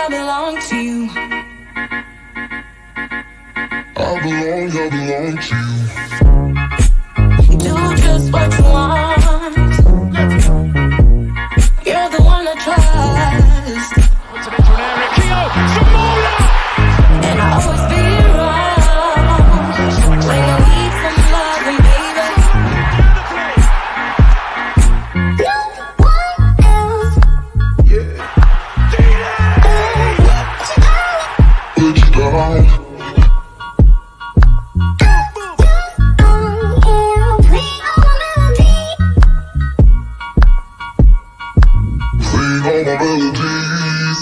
I belong to you. I belong to You do just what you want. You're the one I trust. And I'll always be around when you need some loving, baby. No one else. Let you down. Sing all my melodies,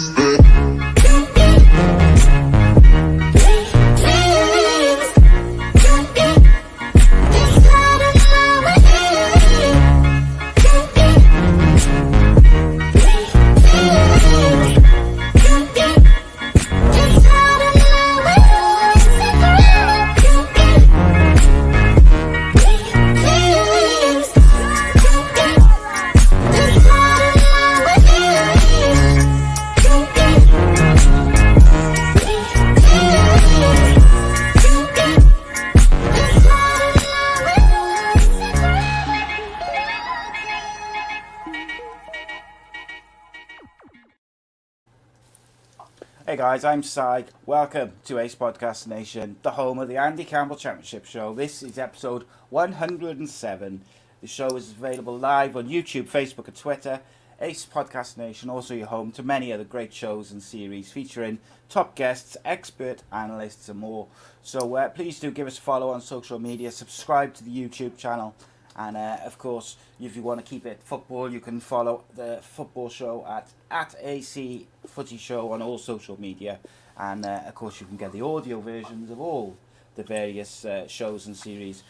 Hey guys, I'm Cy. Welcome to Ace Podcast Nation, the home of the Andy Campbell Championship Show. This is episode 107. The show is available live on YouTube, Facebook and Twitter. Ace Podcast Nation, also your home to many other great shows and series featuring top guests, expert analysts and more. So please do give us a follow on social media, subscribe to the YouTube channel. And of course, if you want to keep it football, you can follow the football show at AC Footy Show on all social media. And of course, you can get the audio versions of all the various shows and series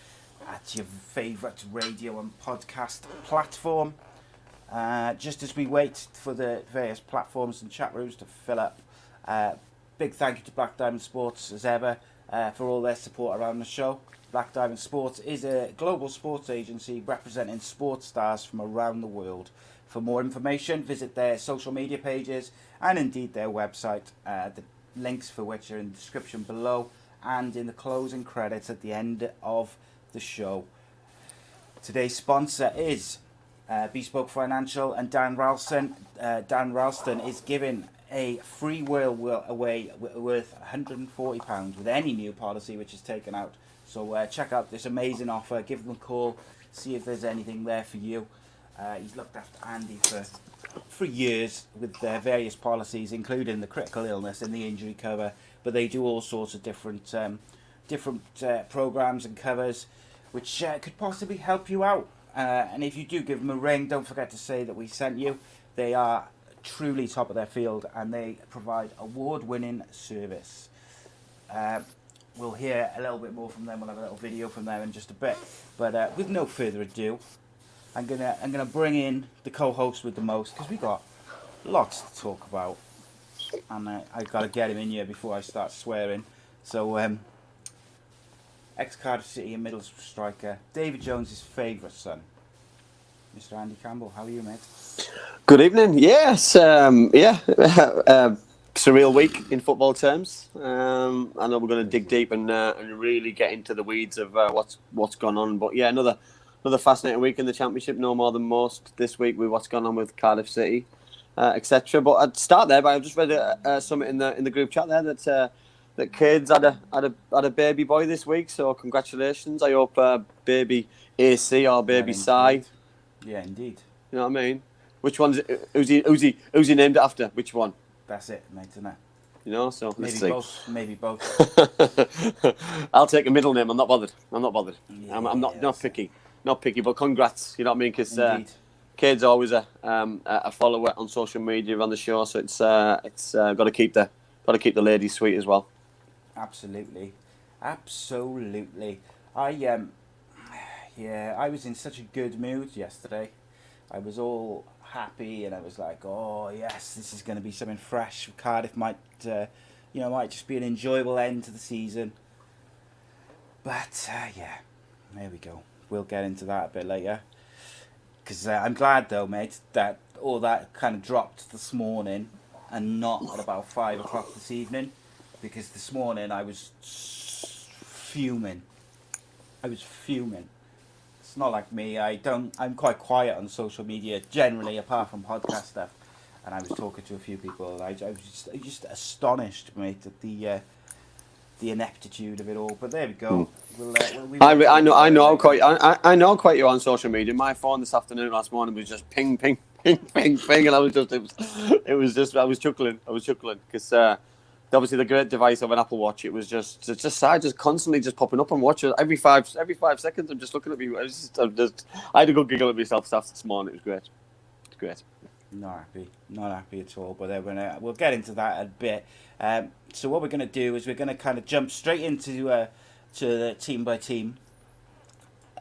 at your favourite radio and podcast platform. Just as we wait for the various platforms and chat rooms to fill up, big thank you to Black Diamond Sports as ever for all their support around the show. Black Diamond Sports is a global sports agency representing sports stars from around the world. For more information, visit their social media pages and indeed their website, the links for which are in the description below and in the closing credits at the end of the show. Today's sponsor is Bespoke Financial and Dan Ralston. Dan Ralston is giving a free wheel away worth £140 with any new policy which is taken out. So check out this amazing offer, give them a call, see if there's anything there for you. He's looked after Andy for years with their various policies, including the critical illness and the injury cover. But they do all sorts of different programs and covers which could possibly help you out. And if you do give them a ring, don't forget to say that we sent you. They are truly top of their field and they provide award-winning service. We'll hear a little bit more from them. We'll have a little video from them in just a bit. But with no further ado, I'm gonna bring in the co-host with the most, because we got lots to talk about, and I've got to get him in here before I start swearing. So, ex-Cardiff City and Middlesbrough striker David Jones's favourite son, Mr. Andy Campbell. How are you, mate? Good evening. Yes, surreal week in football terms. I know we're going to dig deep and really get into the weeds of what's gone on. But yeah, another fascinating week in the Championship. No more than most this week with what's gone on with Cardiff City, etc. But I'd start there. But I just read something in the group chat there that kids had a baby boy this week. So congratulations. I hope baby AC or baby Cy. Yeah, indeed. You know what I mean? Which one's who's he named it after? Which one? That's it, mate, isn't it? You know, so maybe let's see. both. Maybe both. I'll take a middle name. I'm not bothered. Yeah, I'm not picky. Not picky, but congrats. You know what I mean? Because Cade's always a follower on social media on the show, so it's got to keep the ladies sweet as well. Absolutely. I was in such a good mood yesterday. I was all happy and I was like, oh yes, this is going to be something fresh. Cardiff might just be an enjoyable end to the season. But there we go. We'll get into that a bit later. Because I'm glad though, mate, that all that kind of dropped this morning. and not at about 5 o'clock this evening, because this morning I was fuming. It's not like me. I'm quite quiet on social media generally, apart from podcast stuff. And I was talking to a few people, and I was just astonished, mate, at the ineptitude of it all. But there we go. I know quite you on social media. My phone this afternoon, last morning, was just ping, ping, ping, ping, ping, and I was chuckling because obviously the great device of an Apple Watch. It was just constantly just popping up on watch every 5 seconds. I'm just looking at me. I had a good giggle at myself this morning. It was great. Not happy at all. But we'll get into that a bit. So what we're going to do is we're going to kind of jump straight into to the team by team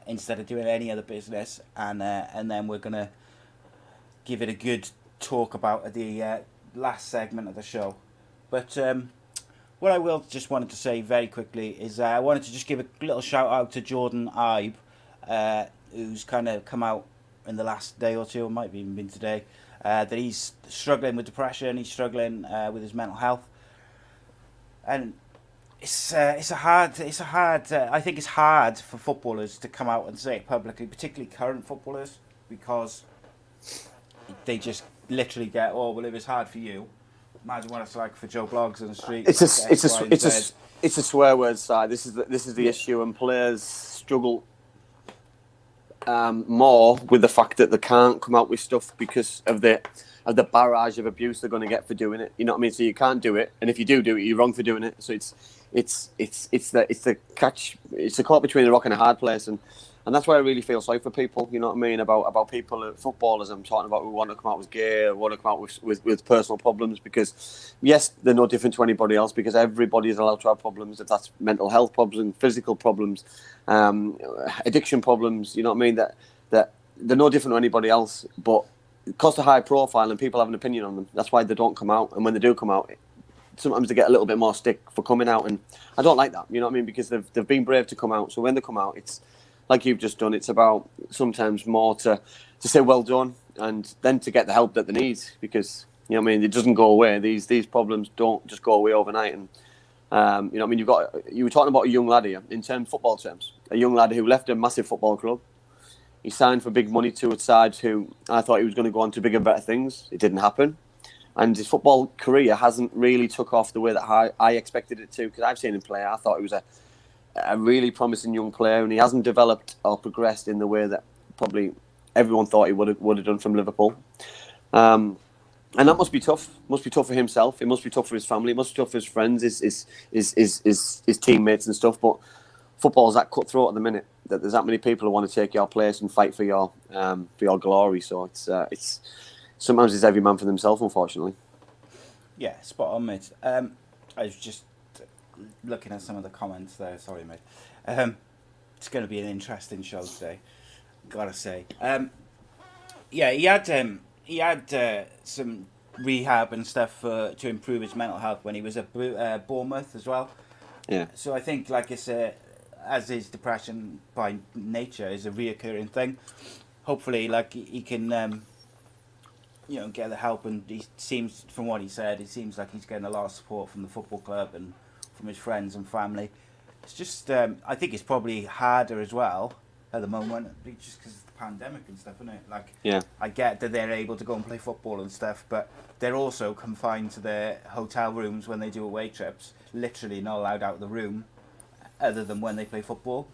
instead of doing any other business, and then we're going to give it a good talk about the last segment of the show. But what I will just wanted to say very quickly is I wanted to just give a little shout out to Jordan Ibe, who's kind of come out in the last day or two, it might have even been today, that he's struggling with depression, he's struggling with his mental health, and it's hard. I think it's hard for footballers to come out and say it publicly, particularly current footballers, because they just literally get, oh well, if it's hard for you, imagine what it's like for Joe Blogs on the street. It's a swear word side. This is the issue, and players struggle more with the fact that they can't come out with stuff because of the barrage of abuse they're going to get for doing it. You know what I mean? So you can't do it, and if you do it, you're wrong for doing it. So it's the catch. It's a caught between a rock and a hard place, and that's why I really feel sorry for people. You know what I mean about people, footballers. I'm talking about who want to come out as gay, or want to come out with personal problems. Because yes, they're no different to anybody else. Because everybody is allowed to have problems. If that's mental health problems, physical problems, addiction problems. You know what I mean? That they're no different to anybody else. But because they're high profile and people have an opinion on them, that's why they don't come out. And when they do come out, sometimes they get a little bit more stick for coming out, and I don't like that. You know what I mean? Because they've been brave to come out. So when they come out, it's like you've just done. It's about sometimes more to say well done, and then to get the help that they need, because you know what I mean, it doesn't go away. These problems don't just go away overnight. And you know what I mean, you were talking about a young lad here in football terms, a young lad who left a massive football club. He signed for big money to a side who I thought he was going to go on to bigger, better things. It didn't happen. And his football career hasn't really took off the way that I expected it to, because I've seen him play. I thought he was a really promising young player, and he hasn't developed or progressed in the way that probably everyone thought he would have done from Liverpool. And that must be tough. Must be tough for himself. It must be tough for his family. It must be tough for his friends, his teammates and stuff. But football's that cutthroat at the minute that there's that many people who want to take your place and fight for your glory. So it's sometimes it's every man for themselves, unfortunately. Yeah, spot on, mate. I was just looking at some of the comments there. Sorry, mate. It's going to be an interesting show today, gotta say. Yeah, he had some rehab and stuff to improve his mental health when he was at Bournemouth as well. Yeah. So I think, like I said, as his depression by nature is a reoccurring thing, hopefully, like he can, get the help. And he seems, from what he said, it seems like he's getting a lot of support from the football club and from his friends and family. It's just, I think it's probably harder as well at the moment, just because of the pandemic and stuff, isn't it? Like, yeah. I get that they're able to go and play football and stuff, but they're also confined to their hotel rooms when they do away trips. Literally not allowed out of the room, other than when they play football.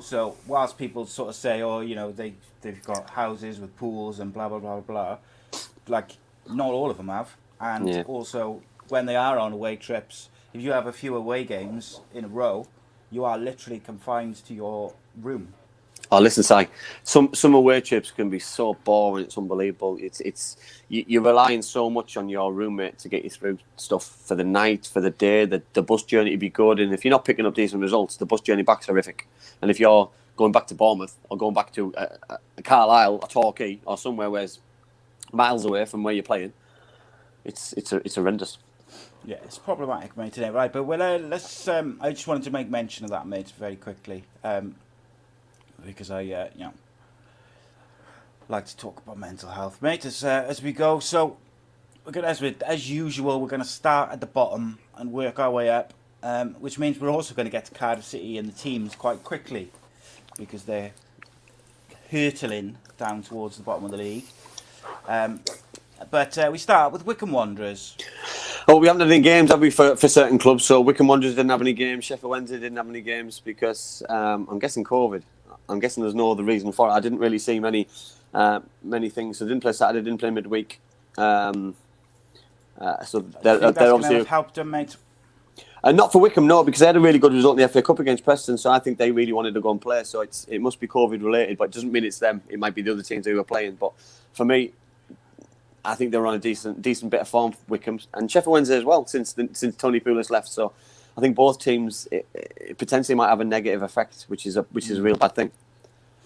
So whilst people sort of say, oh, they've got houses with pools and blah blah blah blah, like not all of them have. And also when they are on away trips, if you have a few away games in a row, you are literally confined to your room. Oh, listen, Si, some away trips can be so boring. It's unbelievable. You're relying so much on your roommate to get you through stuff for the night, for the day, the bus journey to be good. And if you're not picking up decent results, the bus journey back's horrific. And if you're going back to Bournemouth or going back to Carlisle or Torquay or somewhere where it's miles away from where you're playing, it's horrendous. Yeah, it's problematic, mate, today, right? But let's. I just wanted to make mention of that, mate, very quickly. Because I, like to talk about mental health, mate, as we go. So, we're gonna, as usual, we're going to start at the bottom and work our way up, which means we're also going to get to Cardiff City and the teams quite quickly because they're hurtling down towards the bottom of the league. But we start with Wycombe Wanderers. Oh, we haven't had any games, have we, for certain clubs? So Wycombe Wanderers didn't have any games. Sheffield Wednesday didn't have any games because I'm guessing COVID. I'm guessing there's no other reason for it. I didn't really see many things. So didn't play Saturday, didn't play midweek. So they're obviously have helped them, mate. Not for Wycombe, no, because they had a really good result in the FA Cup against Preston. So I think they really wanted to go and play. So it must be COVID related, but it doesn't mean it's them. It might be the other teams who were playing. But for me, I think they're on a decent bit of form, Wycombe and Sheffield Wednesday as well since Tony Pulis left. So I think both teams it potentially might have a negative effect, which is a real bad thing.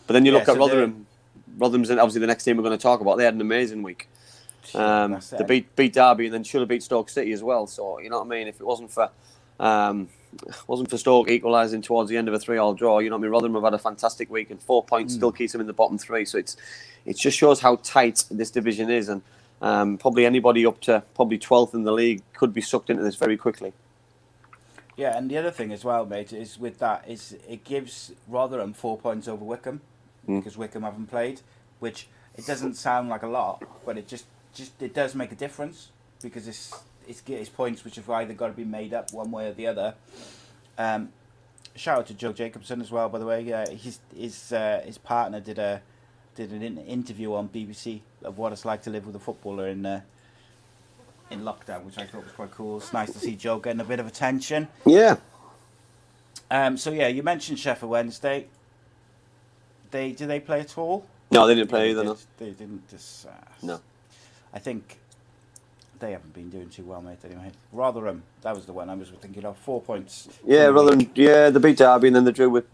But then you look at Rotherham. Rotherham's obviously the next team we're going to talk about. They had an amazing week. They beat Derby and then should have beat Stoke City as well. So you know what I mean. If it wasn't for Stoke equalising towards the end of a 3-3 draw, you know what I mean. Rotherham have had a fantastic week and 4 points still keeps them in the bottom three. So it just shows how tight this division is and. Probably anybody up to probably 12th in the league could be sucked into this very quickly. Yeah, and the other thing as well, mate, is with that is it gives Rotherham 4 points over Wycombe because Wycombe haven't played, which it doesn't sound like a lot, but it just it does make a difference because it's points which have either got to be made up one way or the other. Shout out to Joe Jacobson as well, by the way. His partner did an interview on BBC of what it's like to live with a footballer in lockdown, which I thought was quite cool. It's nice to see Joe getting a bit of attention. Yeah. So yeah, you mentioned Sheffield Wednesday. Did they play at all? No, they didn't play either. No, they didn't. Just, no. I think they haven't been doing too well, mate. Anyway, Rotherham, that was the one I was thinking of. 4 points. Yeah, Rotherham. Yeah, they beat Derby and then they drew with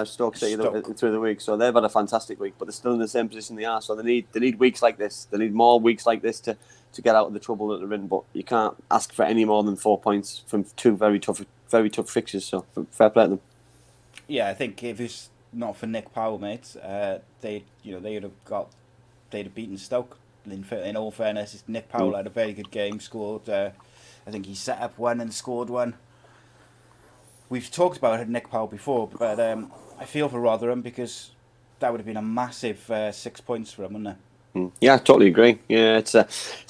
Stoke City through the week. So they've had a fantastic week, but they're still in the same position they are. So they need weeks like this. They need more weeks like this to get out of the trouble that they're in. But you can't ask for any more than 4 points from two very tough fixtures. So fair play to them. Yeah, I think if it's not for Nick Powell, mate, they'd have beaten Stoke. In all fairness, Nick Powell had a very good game. Scored, I think he set up one and scored one. We've talked about Nick Powell before, but I feel for Rotherham because that would have been a massive 6 points for them, wouldn't it? Yeah, I totally agree. Yeah, it's a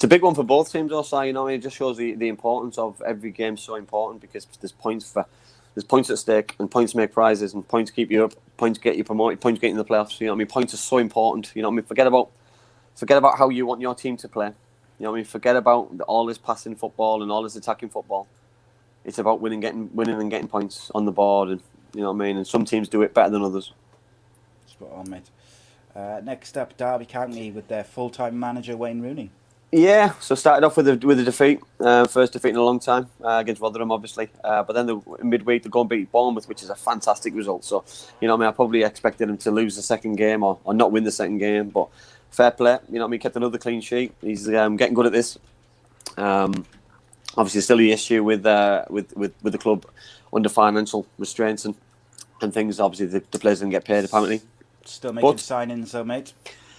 big one for both teams. Also, you know, it just shows the importance of every game. So important because there's points at stake, and points make prizes, and points keep you up, points get you promoted, points get you in the playoffs. You know what I mean? Points are so important. You know what I mean? Forget about how you want your team to play. You know what I mean? Forget about all this passing football and all this attacking football. It's about winning and getting points on the board, and you know what I mean. And some teams do it better than others. Spot on, mate. Next up, Derby County with their full-time manager Wayne Rooney. Yeah, so started off with a defeat, first defeat in a long time against Rotherham, obviously. But then midweek they go and beat Bournemouth, which is a fantastic result. So you know what I mean. I probably expected him to lose the second game or not win the second game, but. Fair play, you know what I mean. Kept another clean sheet. He's getting good at this. Obviously, still the issue with the club under financial restraints and things. Obviously, the players didn't get paid apparently. Still making signings, though, mate.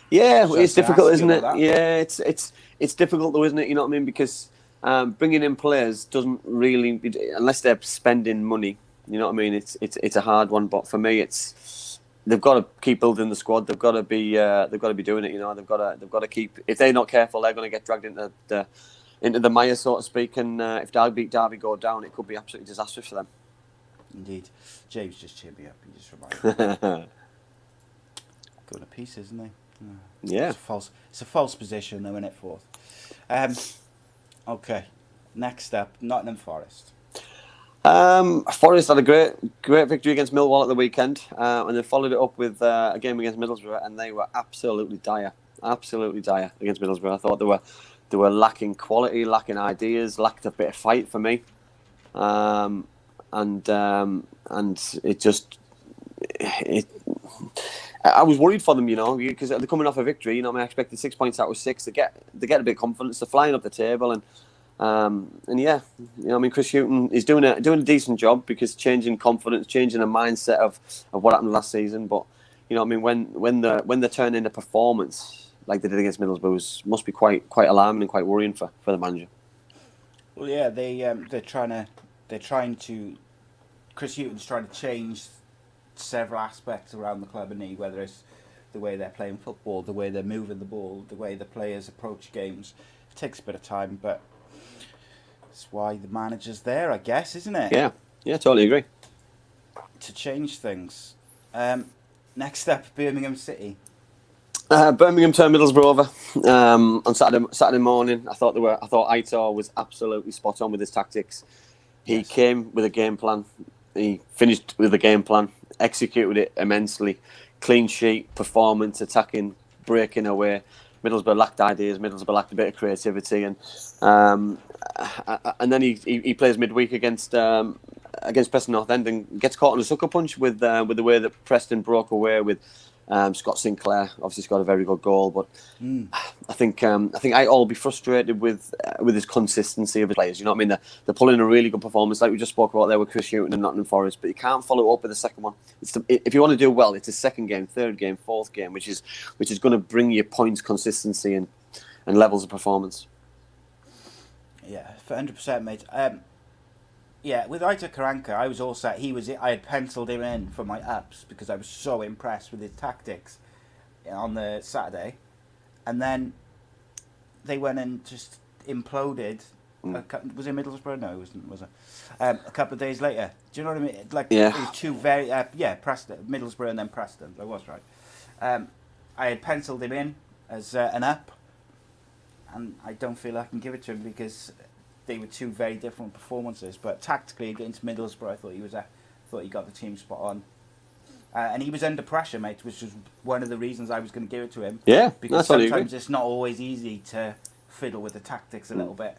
Yeah, So it's difficult, isn't it? that. Yeah, it's difficult though, isn't it? You know what I mean? Because bringing in players doesn't really, unless they're spending money. You know what I mean? It's a hard one. But for me, they've got to keep building the squad. They've got to be doing it. You know, they've got to keep. If they're not careful, they're going to get dragged into the mire, so to speak. And if Derby go down, it could be absolutely disastrous for them. Indeed, James just cheered me up. He just reminded me. Going to pieces, isn't he? Yeah. It's a false position, though, in it fourth. Okay. Next up, Nottingham Forest. Forest had a great victory against Millwall at the weekend, and they followed it up with a game against Middlesbrough, and they were absolutely dire against Middlesbrough. I thought they were lacking quality, lacking ideas, lacked a bit of fight for me, and it just I was worried for them, you know, because they're coming off a victory. You know, I expected 6 points out of 6. They get a bit of confidence. They're flying up the table, and yeah, you know, I mean, Chris Hughton is doing a decent job because changing confidence, changing a mindset of what happened last season. But you know, I mean, when they turn in a performance, like they did against Middlesbrough must be quite alarming and quite worrying for the manager. Well, yeah, they're trying to. Chris Hughton's trying to change several aspects around the club, and whether it's the way they're playing football, the way they're moving the ball, the way the players approach games. It takes a bit of time, but that's why the manager's there, I guess, isn't it? Yeah, totally agree. To change things. Next up, Birmingham City. Birmingham turned Middlesbrough over on Saturday morning. I thought Aitor was absolutely spot on with his tactics. He came with a game plan. He finished with a game plan, executed it immensely. Clean sheet, performance, attacking, breaking away. Middlesbrough lacked ideas. Middlesbrough lacked a bit of creativity, and then he plays midweek against Preston North End and gets caught on a sucker punch with the way that Preston broke away with Scott Sinclair. Obviously scored a very good goal, but I think Aitor will be frustrated with his consistency of his players. You know what I mean? They're pulling a really good performance, like we just spoke about there with Chris Hughton and Nottingham Forest, but you can't follow it up with the second one. If you want to do well, it's a second game, third game, fourth game, which is going to bring you points, consistency, and levels of performance. Yeah, for 100%, mate. Yeah, with Aitor Karanka, I was all set. I had penciled him in for my ups because I was so impressed with his tactics on the Saturday, and then they went and just imploded. Was it Middlesbrough? No, it wasn't. Was it? A couple of days later. Do you know what I mean? Like it was two very Preston, Middlesbrough, and then Preston. I was right. I had penciled him in as an up, and I don't feel I can give it to him because they were two very different performances. But tactically against Middlesbrough, I thought he got the team spot on. And he was under pressure, mate, which was one of the reasons I was going to give it to him. Yeah, because sometimes it's not always easy to fiddle with the tactics a little bit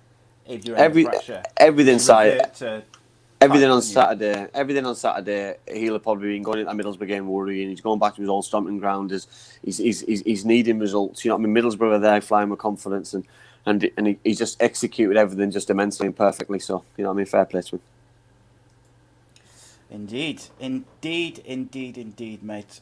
if you're under pressure. Everything on Saturday, he'll have probably been going into that Middlesbrough game worrying. He's going back to his old stomping ground. He's needing results. You know what I mean? Middlesbrough are there flying with confidence, and he just executed everything just immensely and perfectly. So, you know what I mean? Fair play to him. Indeed, mate.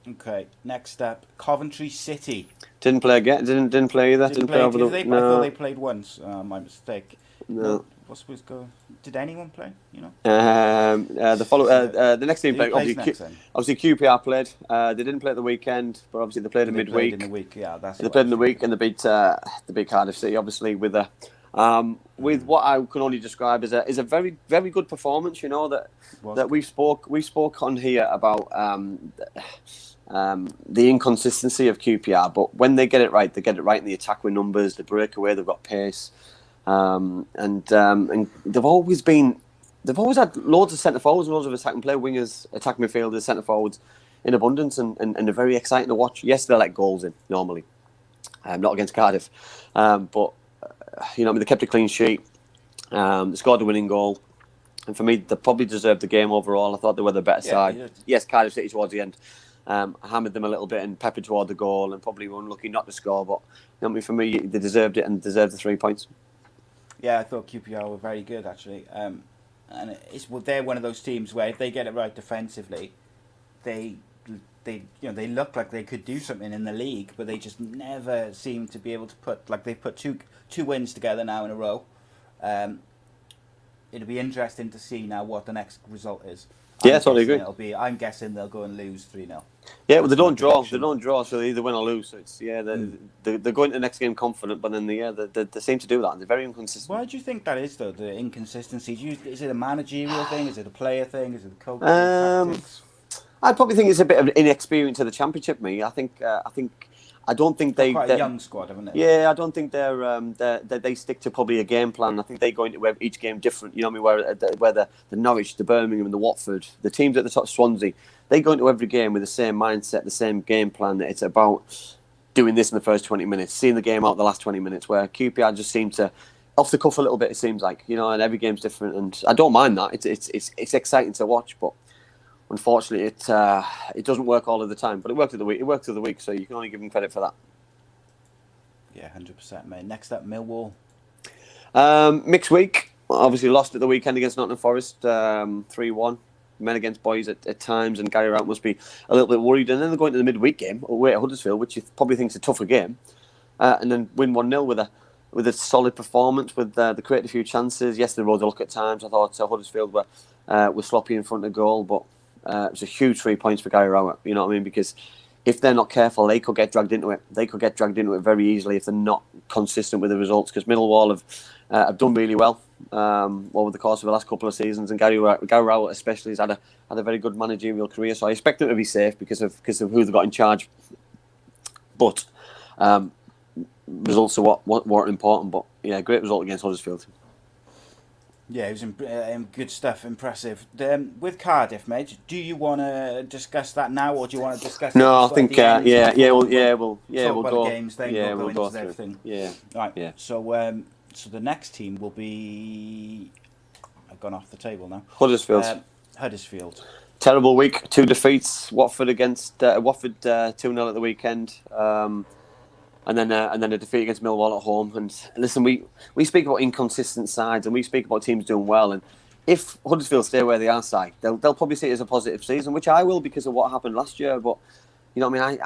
Okay, next up, Coventry City. Didn't play again. Didn't play either. Didn't play over the. No. I thought they played once. My mistake. No. What's supposed to go? Did anyone play? You know. The next team played. Obviously, QPR played. They didn't play at the weekend, but obviously they played in midweek. Played in the week, yeah. They played in the week and they beat Cardiff City, obviously with what I can only describe as a very, very good performance. You know that we spoke on here about the inconsistency of QPR, but when they get it right in the attack with numbers, they break away, they've got pace, and they've always had loads of centre forwards, loads of attacking play, wingers, attack midfielders, centre forwards in abundance, and they're very exciting to watch. Yes, they let goals in normally, not against Cardiff, but you know, they kept a clean sheet. They scored the winning goal, and for me, they probably deserved the game overall. I thought they were the better side. Yes, Cardiff City towards the end hammered them a little bit and peppered toward the goal, and probably were unlucky not to score. But you know, I mean, for me, they deserved it and deserved the 3 points. Yeah, I thought QPR were very good actually, and they're one of those teams where if they get it right defensively, they look like they could do something in the league, but they just never seem to be able to put, like, they've put two wins together now in a row. It'll be interesting to see now what the next result is. Yeah, totally agree. I'm guessing they'll go and lose 3-0. Yeah, well, they don't draw. They don't draw, so they either win or lose. So it's they're going to the next game confident, but then they seem to do that. And they're very inconsistent. Why do you think that is, though? The inconsistency. Is it a managerial thing? Is it a player thing? Is it a coach? Tactics? I'd probably think it's a bit of inexperience to the Championship. I don't think they're quite a young squad, haven't they? Yeah, I don't think they stick to probably a game plan. I think they go into each game different. You know what I mean? Where the Norwich, the Birmingham, and the Watford, the teams at the top, Swansea, they go into every game with the same mindset, the same game plan. It's about doing this in the first 20 minutes, seeing the game out the last 20 minutes. Where QPR just seem to off the cuff a little bit. It seems like, you know, and every game's different, and I don't mind that. It's exciting to watch, but unfortunately, it doesn't work all of the time, but it worked through the week, so you can only give them credit for that. Yeah, 100%, mate. Next up, Millwall. Mixed week. Obviously lost at the weekend against Nottingham Forest, 3-1. men against boys at times, and Gary Rowett must be a little bit worried. And then they're going to the midweek game away at Huddersfield, which you probably think is a tougher game, and then win 1-0 with a solid performance, with they created a few chances. Yes, they rode the luck at times. I thought Huddersfield were sloppy in front of goal, but it was a huge 3 points for Gary Rowett. You know what I mean? Because if they're not careful, they could get dragged into it. They could get dragged into it very easily if they're not consistent with the results. Because Millwall have done really well over the course of the last couple of seasons, and Gary Rowett especially has had a very good managerial career. So I expect them to be safe because of who they've got in charge. But results are what are important. But yeah, great result against Huddersfield. Yeah, it was good stuff, impressive. With Cardiff, mate, do you want to discuss that now, or do you want to discuss? No, it I think we'll go. The games, then we'll go into everything. Yeah, right. Yeah. So the next team will be. I've gone off the table now. Huddersfield. Terrible week. 2 defeats. Watford against 2-0 at the weekend. And then a defeat against Millwall at home. And listen, we speak about inconsistent sides, and we speak about teams doing well. And if Huddersfield stay where they are, they'll probably see it as a positive season, which I will because of what happened last year. But you know what I mean?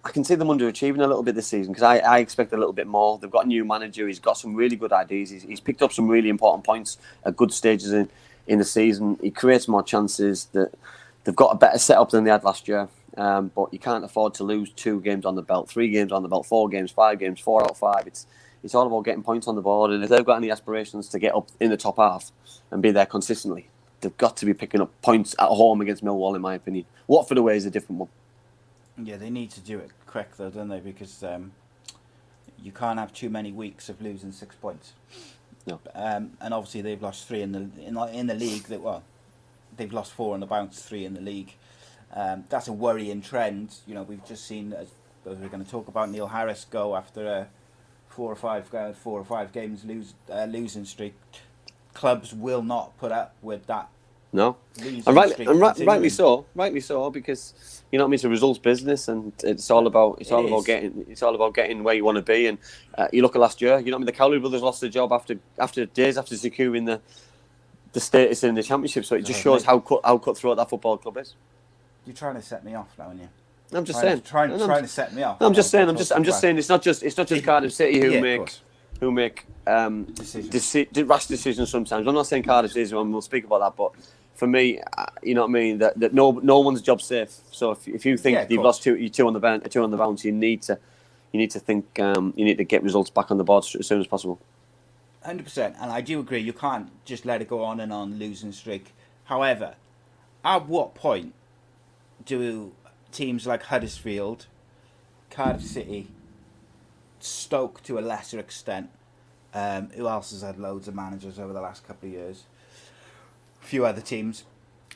I can see them underachieving a little bit this season because I expect a little bit more. They've got a new manager. He's got some really good ideas. He's picked up some really important points at good stages in the season. He creates more chances. They've got a better setup than they had last year. But you can't afford to lose 2 games on the belt, 3 games on the belt, 4 games, 5 games, 4 out of 5. It's all about getting points on the board. And if they've got any aspirations to get up in the top half and be there consistently, they've got to be picking up points at home against Millwall, in my opinion. Watford away is a different one. Yeah, they need to do it quick though, don't they? Because you can't have too many weeks of losing 6 points. No. And obviously they've lost 3 in the league. They've lost 4 on the bounce, 3 in the league. That's a worrying trend. You know, we've just seen, as we're going to talk about, Neil Harris go after a 4 or 5 games losing streak. Clubs will not put up with that. No, and rightly so, because you know what I mean. It's a results business, and it's all about getting where you want to be. And you look at last year, you know what I mean. The Cowley brothers lost their job after days after securing the status in the championship. So it just shows how cutthroat that football club is. You're trying to set me off now, aren't you? I'm just saying. Trying to set me off. No, I'm just saying. I'm just saying. It's not just Cardiff City who make rash decisions sometimes. I'm not saying Cardiff is, and we'll speak about that. But for me, you know what I mean. That no one's job's safe. So if you think you've lost two on the bounce, you need to think you need to get results back on the board as soon as possible. 100%, and I do agree. You can't just let it go on and on losing streak. However, at what point do teams like Huddersfield, Cardiff City, Stoke to a lesser extent, who else has had loads of managers over the last couple of years, a few other teams,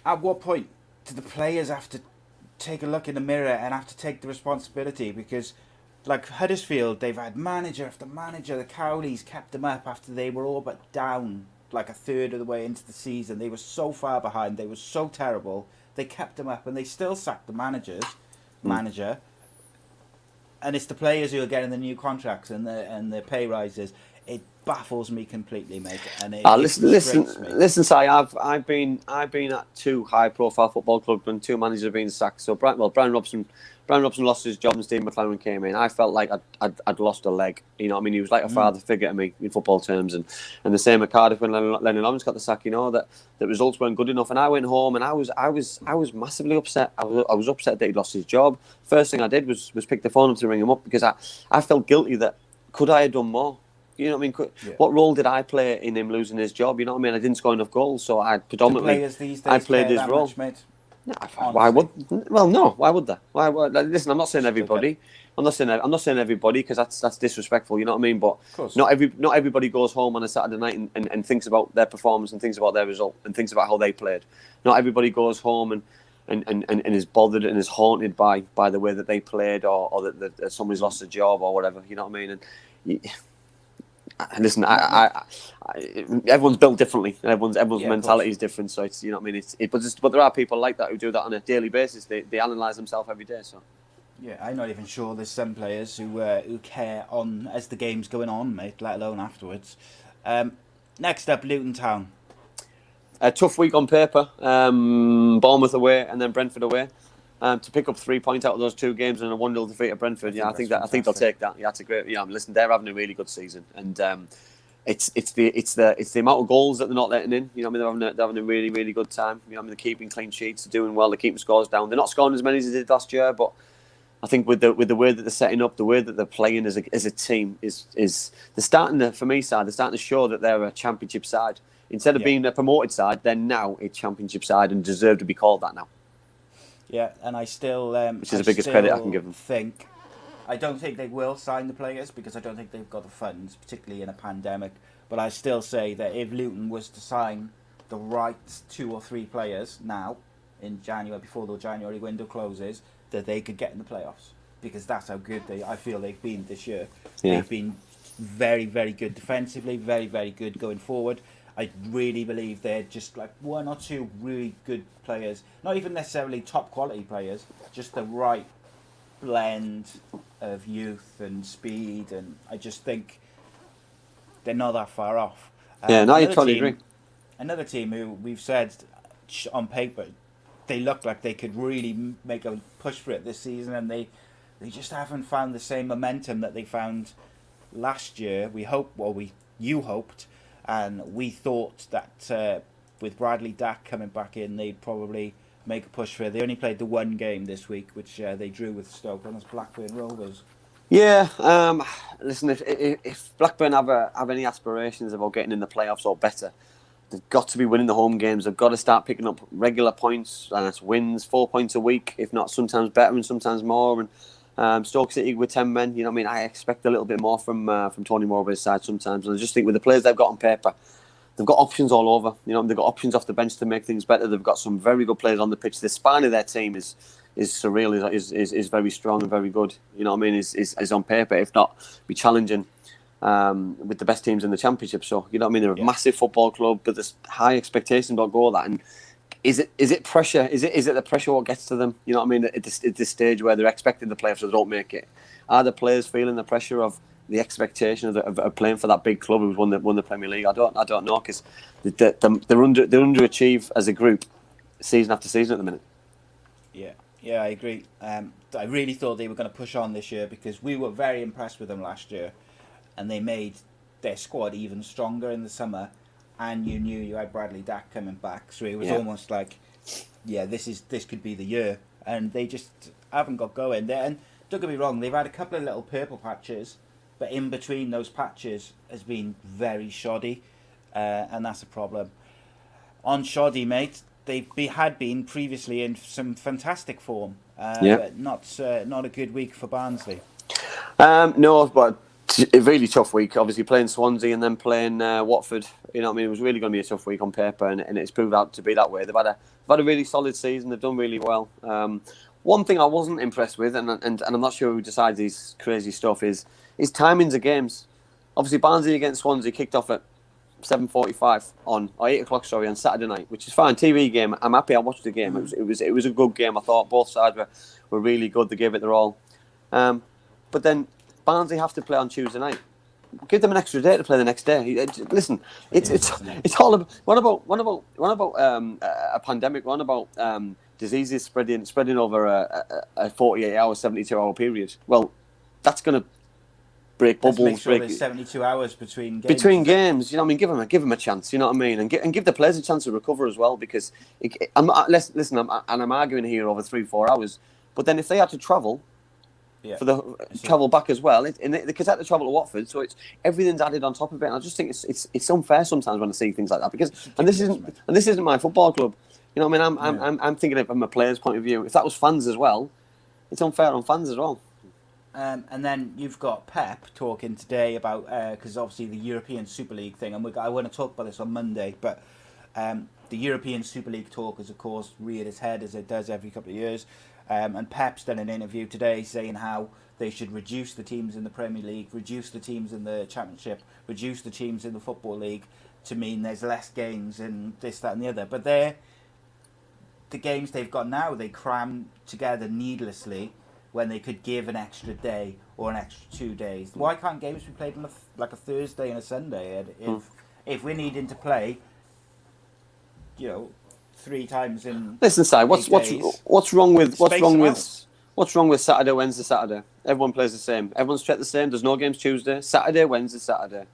at what point do the players have to take a look in the mirror and have to take the responsibility? Because like Huddersfield, they've had manager after manager. The Cowleys kept them up after they were all but down like a third of the way into the season. They were so far behind. They were so terrible. They kept them up, and they still sacked the manager, and it's the players who are getting the new contracts and the pay rises. It baffles me completely, mate. And listen, Si, I've been at 2 high-profile football clubs when 2 managers have been sacked. So Brian Robson lost his job and Steve McLaren came in. I felt like I'd lost a leg. You know what I mean? He was like a father figure to me in football terms. And the same at Cardiff when Lennon Lawrence got the sack. You know that the results weren't good enough. And I went home and I was massively upset. I was upset that he'd lost his job. First thing I did was pick the phone up to ring him up because I felt guilty that could I have done more. You know what I mean? What role did I play in him losing his job? You know what I mean? I didn't score enough goals, so I predominantly I played his role. Much, no, why would? Well, no. Why would they? Why? Listen, I'm not saying everybody. I'm not saying everybody because that's disrespectful. You know what I mean? But not everybody goes home on a Saturday night and thinks about their performance and thinks about their result and thinks about how they played. Not everybody goes home and is bothered and is haunted by the way that they played or that somebody's lost a job or whatever. You know what I mean? And listen, everyone's built differently, and everyone's mentality is different. So it's, you know what I mean. But there are people like that who do that on a daily basis. They analyse themselves every day. So yeah, I'm not even sure there's some players who care on as the game's going on, mate. Let alone afterwards. Next up, Luton Town. A tough week on paper. Bournemouth away and then Brentford away. To pick up 3 points out of those two games and a 1-0 defeat at Brentford, I think they'll take that. Yeah, that's a great. Yeah, listen, they're having a really good season, and it's the amount of goals that they're not letting in. You know, what I mean, they're having a really, really good time. You know, what I mean, they're keeping clean sheets, they're doing well, they're keeping scores down. They're not scoring as many as they did last year, but I think with the way that they're setting up, the way that they're playing as a team they're starting to, for me, they're starting to show that they're a championship side. Instead of being a promoted side, they're now a championship side and deserve to be called that now. Yeah, and I still... which is the biggest credit I can give them. I don't think they will sign the players because I don't think they've got the funds, particularly in a pandemic. But I still say that if Luton was to sign the right 2 or 3 players now, in January, before the January window closes, that they could get in the playoffs. Because that's how good I feel they've been this year. Yeah. They've been very, very good defensively, very, very good going forward. I really believe they're just like 1 or 2 really good players. Not even necessarily top quality players, just the right blend of youth and speed. And I just think they're not that far off. Yeah, no, I totally agree. Another team who we've said on paper, they look like they could really make a push for it this season, and they just haven't found the same momentum that they found last year. You hoped. And we thought that with Bradley Dack coming back in, they'd probably make a push for it. They only played the 1 game this week, which they drew with Stoke, and it's Blackburn Rovers. Yeah, listen, if Blackburn have any aspirations about getting in the playoffs or better, they've got to be winning the home games. They've got to start picking up regular points, and that's wins, 4 points a week, if not sometimes better and sometimes more. And Stoke City with 10 men, you know what I mean? I expect a little bit more from Tony Mowbray's side sometimes. And I just think with the players they've got on paper, they've got options all over. You know, they've got options off the bench to make things better. They've got some very good players on the pitch. The spine of their team is surreal, is very strong and very good. You know what I mean? Is on paper, if not, be challenging with the best teams in the Championship. So, you know what I mean? They're a massive football club, but there's high expectations about go that. And is it pressure? Is it the pressure what gets to them? You know what I mean? At this stage where they're expecting the playoffs, so they don't make it. Are the players feeling the pressure of the expectation of playing for that big club who's won the Premier League? I don't know, because they're underachieve as a group, season after season at the minute. Yeah, I agree. I really thought they were going to push on this year because we were very impressed with them last year, and they made their squad even stronger in the summer. And you knew you had Bradley Dack coming back, so it was almost like, this could be the year, and they just haven't got going there. And don't get me wrong, they've had a couple of little purple patches, but in between those patches has been very shoddy, and that's a problem. On shoddy, mate, they had been previously in some fantastic form, but not a good week for Barnsley. No, but a really tough week. Obviously playing Swansea and then playing Watford. You know what I mean? It was really going to be a tough week on paper, and it's proved out to be that way. They've had a really solid season. They've done really well. One thing I wasn't impressed with, and I'm not sure who decides these crazy stuff, is timings of games. Obviously Barnsley against Swansea kicked off at 7:45 or 8 o'clock, on Saturday night, which is fine. TV game. I'm happy I watched the game. It was a good game. I thought both sides were really good. They gave it their all. But then Barnsley have to play on Tuesday night. Give them an extra day to play the next day. Listen, it's all about what about a pandemic? What about diseases spreading over a 48-hour, 72-hour period? Well, that's going to break bubbles. Make sure there's 72 hours between games. Between games, you know what I mean? Give them a chance. You know what I mean? And give the players a chance to recover as well. Because I'm arguing here over 3-4 hours. But then if they had to travel. For the travel back as well, because they had to travel to Watford, so everything's added on top of it. And I just think it's unfair sometimes when I see things like that, because this isn't my football club. You know what I mean? I'm thinking it from a player's point of view. If that was fans as well, it's unfair on fans as well. And then you've got Pep talking today about because obviously the European Super League thing, and I want to talk about this on Monday, but the European Super League talk has of course reared its head as it does every couple of years. And Pep's done an interview today saying how they should reduce the teams in the Premier League, reduce the teams in the Championship, reduce the teams in the Football League to mean there's less games and this, that and the other. But the games they've got now, they cram together needlessly when they could give an extra day or an extra 2 days. Why can't games be played on a Thursday and a Sunday? If we're needing to play 3 times in. Listen, Si, what's 8 days. wrong with Space them out. what's wrong with Saturday, Wednesday, Saturday? Everyone plays the same. Everyone's treated the same. There's no games Tuesday, Saturday, Wednesday, Saturday.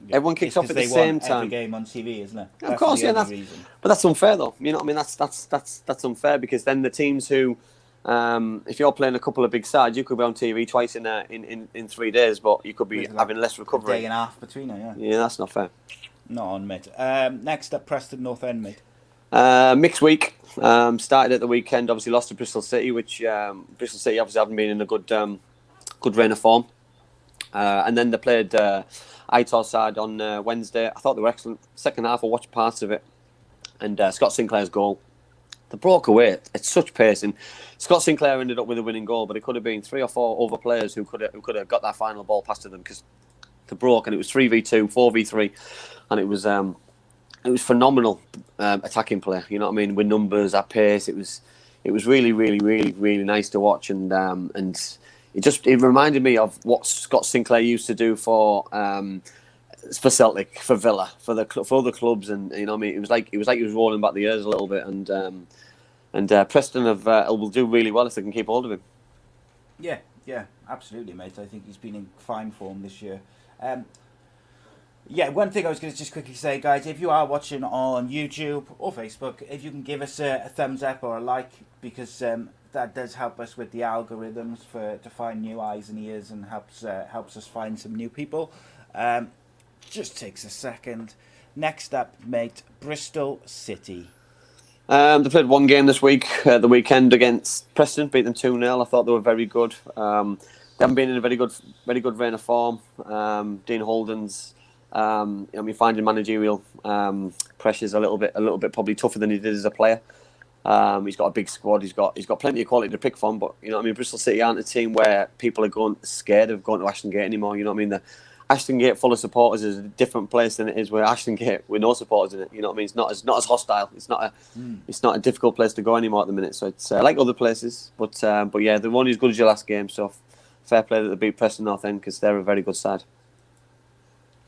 Yeah. Everyone kicks It's off 'cause at the they same want time. every game on TV, isn't it? Of course, the yeah, only reason. but that's unfair though. You know what I mean? That's unfair because then the teams who, if you're playing a couple of big sides, you could be on TV twice in 3 days, but you could be With, like, having less A day recovery. and a half between it, yeah. Yeah, that's not fair. Not on, mate. Next up, Preston North End, mate. Mixed week. Started at the weekend. Obviously lost to Bristol City, which Bristol City obviously haven't been in a good reign of form. And then they played Aitor's side on Wednesday. I thought they were excellent. Second half, I watched parts of it. And Scott Sinclair's goal. They broke away at such pace. And Scott Sinclair ended up with a winning goal, but it could have been 3 or 4 other players who could have got that final ball past to them because they broke. And it was 3v2, 4v3. And it was phenomenal attacking play. You know what I mean? With numbers, at pace. It was really, really, really, really nice to watch. And it reminded me of what Scott Sinclair used to do for Celtic, for Villa, for other clubs, and you know what I mean. It was like he was rolling back the years a little bit, and Preston will do really well if they can keep hold of him. Yeah, absolutely, mate. I think he's been in fine form this year. One thing I was going to just quickly say, guys, if you are watching on YouTube or Facebook, if you can give us a thumbs up or a like, because that does help us with the algorithms to find new eyes and ears and helps us find some new people. Just takes a second. Next up, mate, Bristol City. They played one game this week, the weekend against Preston, beat them 2-0. I thought they were very good. They haven't been in a very good reign of form. Dean Holden's, finding managerial pressures a little bit probably tougher than he did as a player. He's got a big squad. He's got plenty of quality to pick from. But Bristol City aren't a team where people are scared of going to Ashton Gate anymore. You know what I mean? The Ashton Gate full of supporters is a different place than it is where Ashton Gate with no supporters in it. You know what I mean? It's not as hostile. It's not a difficult place to go anymore at the minute. So it's like other places. But yeah, they're only as good as your last game. So fair play that they beat Preston North End because they're a very good side.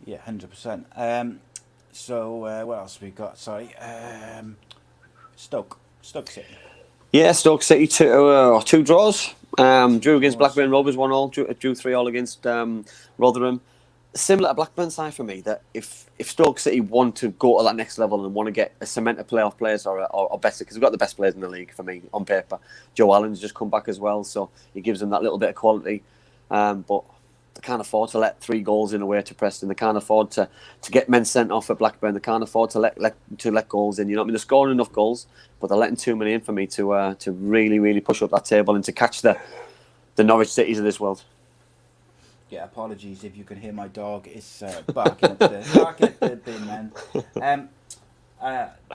Yeah, 100%. So what else have we got? Sorry, Stoke City. Yeah, Stoke City 2 draws. Drew against Blackburn Rovers 1-1. Drew 3-3 against Rotherham. Similar to Blackburn side for me, that if Stoke City want to go to that next level and want to get a cemented playoff players or better, because we've got the best players in the league for me on paper. Joe Allen's just come back as well, so he gives them that little bit of quality. But they can't afford to let 3 goals in away to Preston. They can't afford to get men sent off at Blackburn. They can't afford to let goals in. You know what I mean? They're scoring enough goals, but they're letting too many in for me to really, really push up that table and to catch the Norwich Cities of this world. Yeah, apologies if you can hear my dog. It's barking at the bin, man.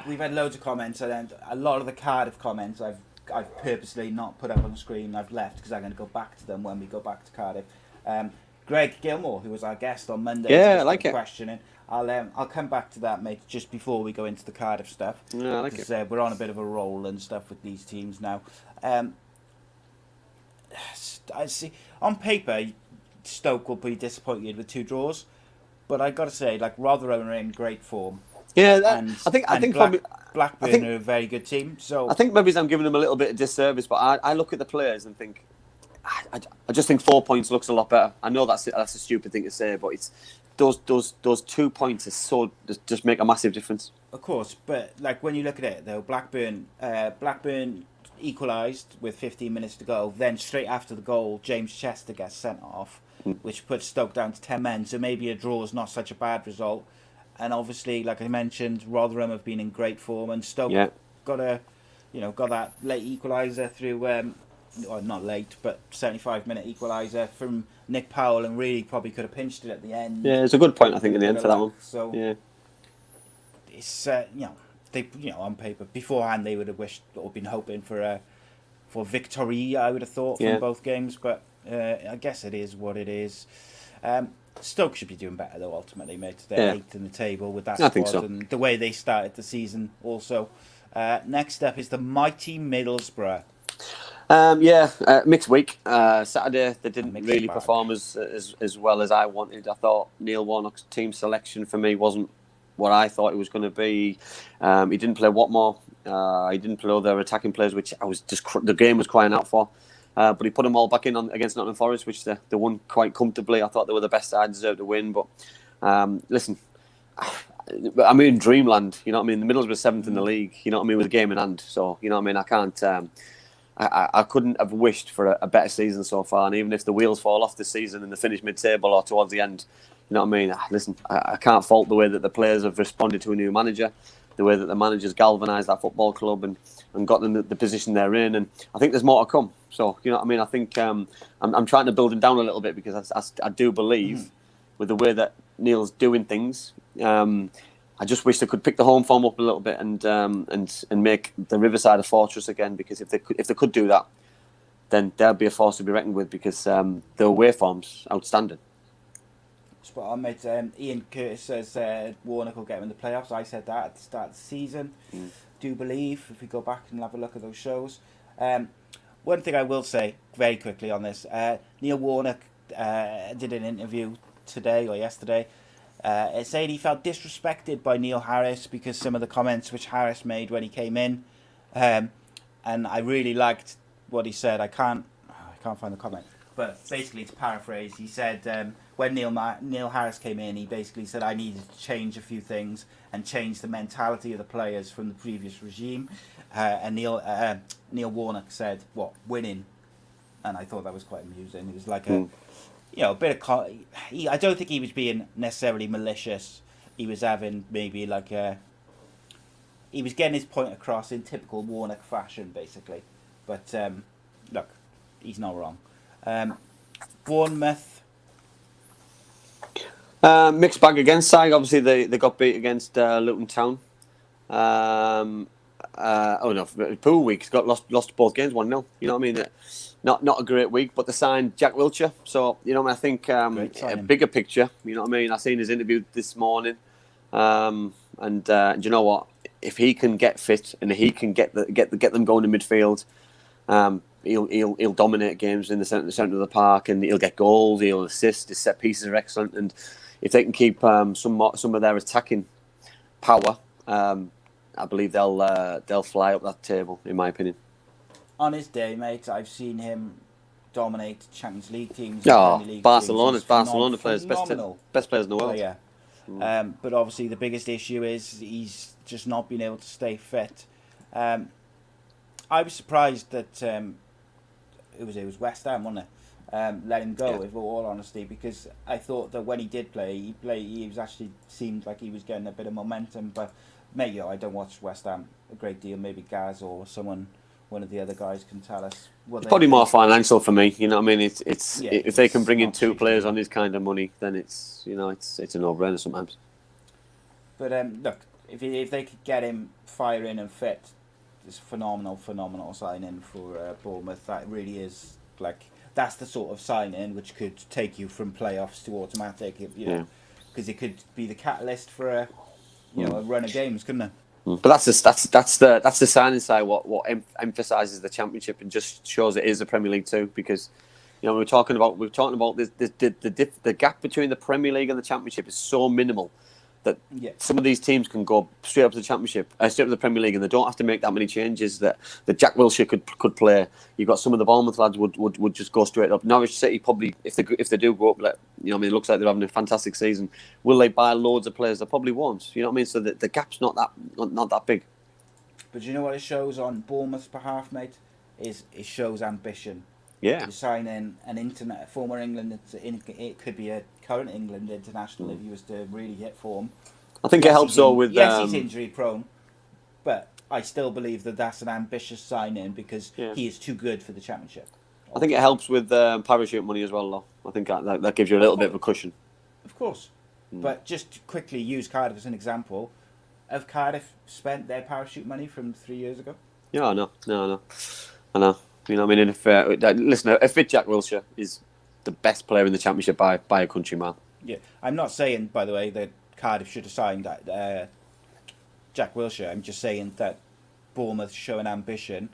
We've had loads of comments, and a lot of the Cardiff comments I've purposely not put up on the screen. I've left because I'm going to go back to them when we go back to Cardiff. Greg Gilmore, who was our guest on Monday, I like it. Questioning. I'll come back to that, mate, just before we go into the Cardiff stuff. Yeah, I like it. We're on a bit of a roll and stuff with these teams now. I see on paper, Stoke will be disappointed with 2 draws, but I got to say, like, Rotherham are in great form. Yeah, Blackburn are a very good team. So I think maybe I'm giving them a little bit of disservice, but I look at the players and think, I just think 4 points looks a lot better. I know that's a stupid thing to say, but it's those 2 points are so just make a massive difference. Of course, but like when you look at it though, Blackburn equalised with 15 minutes to go. Then straight after the goal, James Chester gets sent off, which puts Stoke down to 10 men. So maybe a draw is not such a bad result. And obviously, like I mentioned, Rotherham have been in great form, and Stoke got that late equaliser through, or not late, but 75-minute equaliser from Nick Powell, and really probably could have pinched it at the end. Yeah, it's a good point I think in the end for that one. So yeah, it's on paper beforehand they would have wished or been hoping for victory. I would have thought from both games, but I guess it is what it is. Stoke should be doing better though. Ultimately, mate, they're 8th in the table with that squad, think so. And the way they started the season. Also, next up is the mighty Middlesbrough. Mixed week. Saturday they didn't really perform as well as I wanted. I thought Neil Warnock's team selection for me wasn't what I thought he was going to be. He didn't play Watmore. He didn't play other attacking players, which I was just the game was crying out for. But he put them all back in against Nottingham Forest, which they won quite comfortably. I thought they were the best side, deserved to win. But listen, I'm in dreamland. You know what I mean? The Middlesbrough 7th in the league. You know what I mean? With a game in hand. So you know what I mean? I can't. I couldn't have wished for a better season so far. And even if the wheels fall off this season and they finish mid-table or towards the end, you know what I mean? Listen, I can't fault the way that the players have responded to a new manager, the way that the managers galvanised that football club and got them the position they're in. And I think there's more to come. So, you know what I mean? I think I'm trying to build him down a little bit because I do believe with the way that Neil's doing things, I just wish they could pick the home form up a little bit and make the Riverside a fortress again. Because if they could do that, then they'll be a force to be reckoned with because their away form's outstanding. Spot on, mate. Ian Curtis says Warnock will get him in the playoffs. I said that at the start of the season. Do believe if we go back and have a look at those shows. One thing I will say very quickly on this: Neil Warnock did an interview today or yesterday. Saying he felt disrespected by Neil Harris because some of the comments which Harris made when he came in, and I really liked what he said. I can't find the comment, but basically to paraphrase, he said when Neil Harris came in, he basically said I needed to change a few things and change the mentality of the players from the previous regime, and Neil Warnock said what winning, and I thought that was quite amusing. It was like a a bit of. I don't think he was being necessarily malicious. He was having maybe like he was getting his point across in typical Warnock fashion, basically. But look, he's not wrong. Bournemouth. Mixed bag against SAG. Obviously, they got beat against Luton Town. Pool week. Got lost both games 1-0. You know what I mean? Not a great week, but they signed Jack Wilshere. So, you know, I think a bigger picture, you know what I mean? I seen his interview this morning. Do you know what? If he can get fit and he can get them going in midfield, he'll dominate games in the centre of the park and he'll get goals, he'll assist, his set pieces are excellent. And if they can keep some of their attacking power, I believe they'll fly up that table, in my opinion. On his day, mate, I've seen him dominate Champions League teams. Barcelona players, best players in the world. Yeah. But obviously the biggest issue is he's just not been able to stay fit. I was surprised that it was West Ham, wasn't it? Let him go, with all honesty, because I thought that when he did play, he was actually seemed like he was getting a bit of momentum. But mate, I don't watch West Ham a great deal. Maybe Gaz or one of the other guys can tell us. It's probably more financial for me. You know what I mean? It's if they can bring in two players on this kind of money, then it's a no-brainer sometimes. But look, if they could get him firing and fit, it's phenomenal signing for Bournemouth. That really is that's the sort of signing which could take you from playoffs to automatic. Because it could be the catalyst for a run of games, couldn't it? But that's the signing side. What emphasises the Championship and just shows it is the Premier League too. Because we're talking about the gap between the Premier League and the Championship is so minimal that some of these teams can go straight up to the Championship, straight up to the Premier League, and they don't have to make that many changes. That Jack Wilshere could play. You've got some of the Bournemouth lads would just go straight up. Norwich City probably, if they do go up, it looks like they're having a fantastic season. Will they buy loads of players? They probably won't. You know what I mean? So the gap's not that big. But you know what it shows on Bournemouth's behalf, mate? It shows ambition. Yeah. You sign in an former England, it could be a current England international if he was to really hit form. I think it helps though with... Yes, he's injury prone, but I still believe that that's an ambitious sign-in because he is too good for the Championship. I think it helps with parachute money as well, though. I think that gives you a little bit of a cushion. Of course. But just to quickly use Cardiff as an example, have Cardiff spent their parachute money from 3 years ago? Yeah, I know. I know. You know what I mean? If fit Jack Wilshere is the best player in the Championship by a country mile. Yeah, I'm not saying, by the way, that Cardiff should have signed Jack Wilshere. I'm just saying that Bournemouth show an ambition,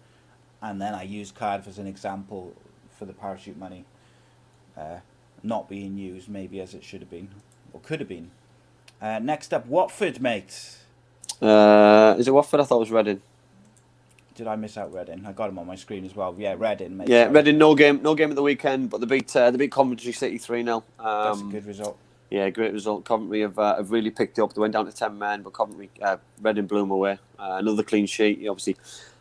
and then I use Cardiff as an example for the parachute money not being used maybe as it should have been or could have been. Next up, Watford, mate. Is it Watford? I thought it was Reading. Did I miss out Reading? I got him on my screen as well. Yeah, Reading, mate. Yeah, sorry. Reading. No game at the weekend, but they beat Coventry City 3-0. That's a good result. Yeah, great result. Coventry have really picked up. They went down to 10 men, but Reading blew them away. Another clean sheet. Obviously,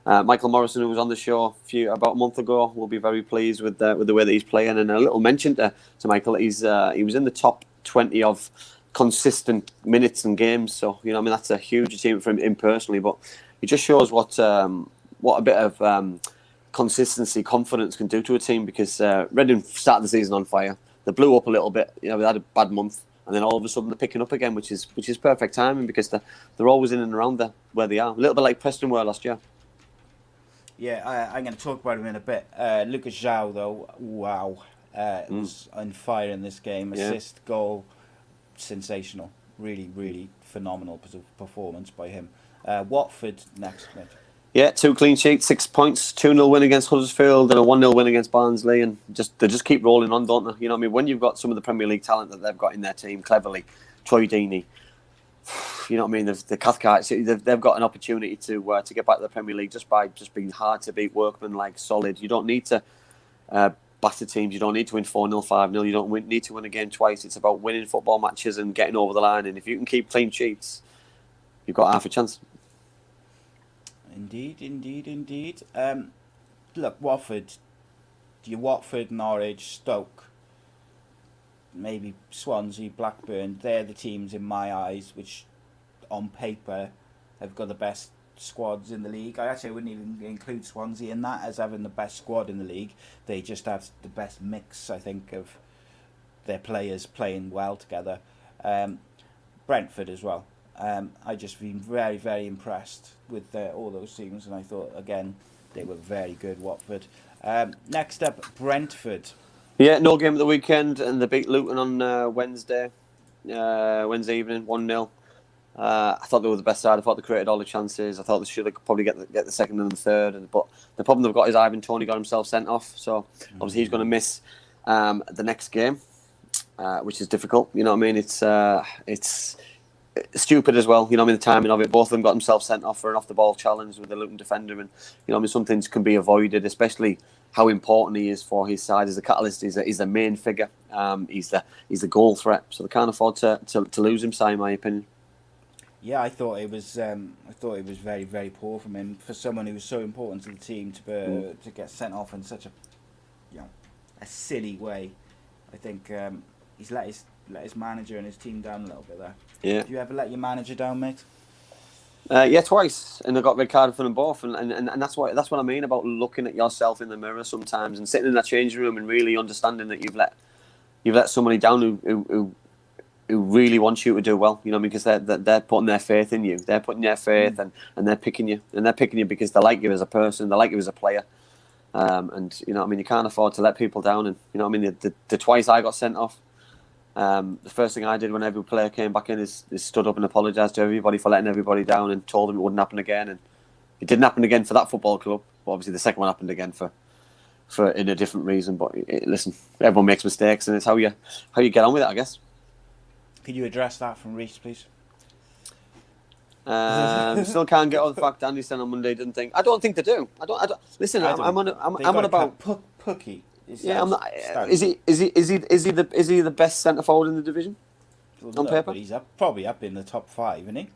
Michael Morrison, who was on the show about a month ago, will be very pleased with the way that he's playing. And a little mention to Michael, he was in the top 20 of consistent minutes and games. So that's a huge achievement for him personally. But it just shows what a bit of consistency, confidence can do to a team, because Reading started the season on fire. They blew up a little bit. They had a bad month, and then all of a sudden they're picking up again, which is perfect timing, because they're always in and around where they are. A little bit like Preston were last year. Yeah, I'm going to talk about him in a bit. Lucas João, though, wow, was on fire in this game. Assist, goal, sensational. Really, really phenomenal performance by him. Watford next, mate. Yeah, 2 clean sheets, 6 points, 2-0 win against Huddersfield and a 1-0 win against Barnsley, and they just keep rolling on, don't they? You know what I mean? When you've got some of the Premier League talent that they've got in their team, Cleverly, Troy Deeney, you know what I mean? The Cathcarts, they've got an opportunity to get back to the Premier League just by being hard to beat, workman-like, solid. You don't need to batter teams. You don't need to win 4-0, 5-0. You don't need to win a game twice. It's about winning football matches and getting over the line. And if you can keep clean sheets, you've got half a chance. Indeed. Look, Watford, Norwich, Stoke, maybe Swansea, Blackburn, they're the teams in my eyes which on paper have got the best squads in the league. I wouldn't even include Swansea in that as having the best squad in the league. They just have the best mix, I think, of their players playing well together. Brentford as well. I just been very, very impressed with all those teams, and I thought, again, they were very good, Watford. Next up, Brentford. Yeah, no game of the weekend, and they beat Luton on Wednesday evening, 1-0. I thought they were the best side. I thought they created all the chances. I thought they should have probably get the second and the third. But the problem they've got is Ivan Toney got himself sent off, so obviously he's going to miss the next game, which is difficult. You know what I mean? It's stupid as well. You know what I mean? The timing of it. Both of them got themselves sent off for an off-the-ball challenge with the Luton defender, and you know what I mean? Some things can be avoided, especially how important he is for his side as a catalyst. He's the main figure. He's the goal threat. So they can't afford to lose him, in my opinion. Yeah, I thought it was very, very poor from him for someone who was so important to the team to get sent off in such a silly way. I think he's let his manager and his team down a little bit there. Yeah. Do you ever let your manager down, mate? Yeah, twice, and I got red carded for them both, and that's what I mean about looking at yourself in the mirror sometimes and sitting in that changing room and really understanding that you've let somebody down who really wants you to do well, you know, because they're putting their faith in you, they're putting their faith and they're picking you, because they like you as a person, they like you as a player, and you know what I mean, you can't afford to let people down, and you know what I mean, the twice I got sent off. The first thing I did when every player came back in is stood up and apologised to everybody for letting everybody down and told them it wouldn't happen again. And it didn't happen again for that football club. But obviously, the second one happened again for in a different reason. But listen, everyone makes mistakes, and it's how you get on with it, I guess. Could you address that from Reece, please? Still can't get over the fact Andy said on Monday didn't think. I don't think they do. I don't. Listen, I'm on about Pookie. Yeah, I'm not. Is he the best centre forward in the division? Well, on paper, but he's probably up in the top 5, isn't he?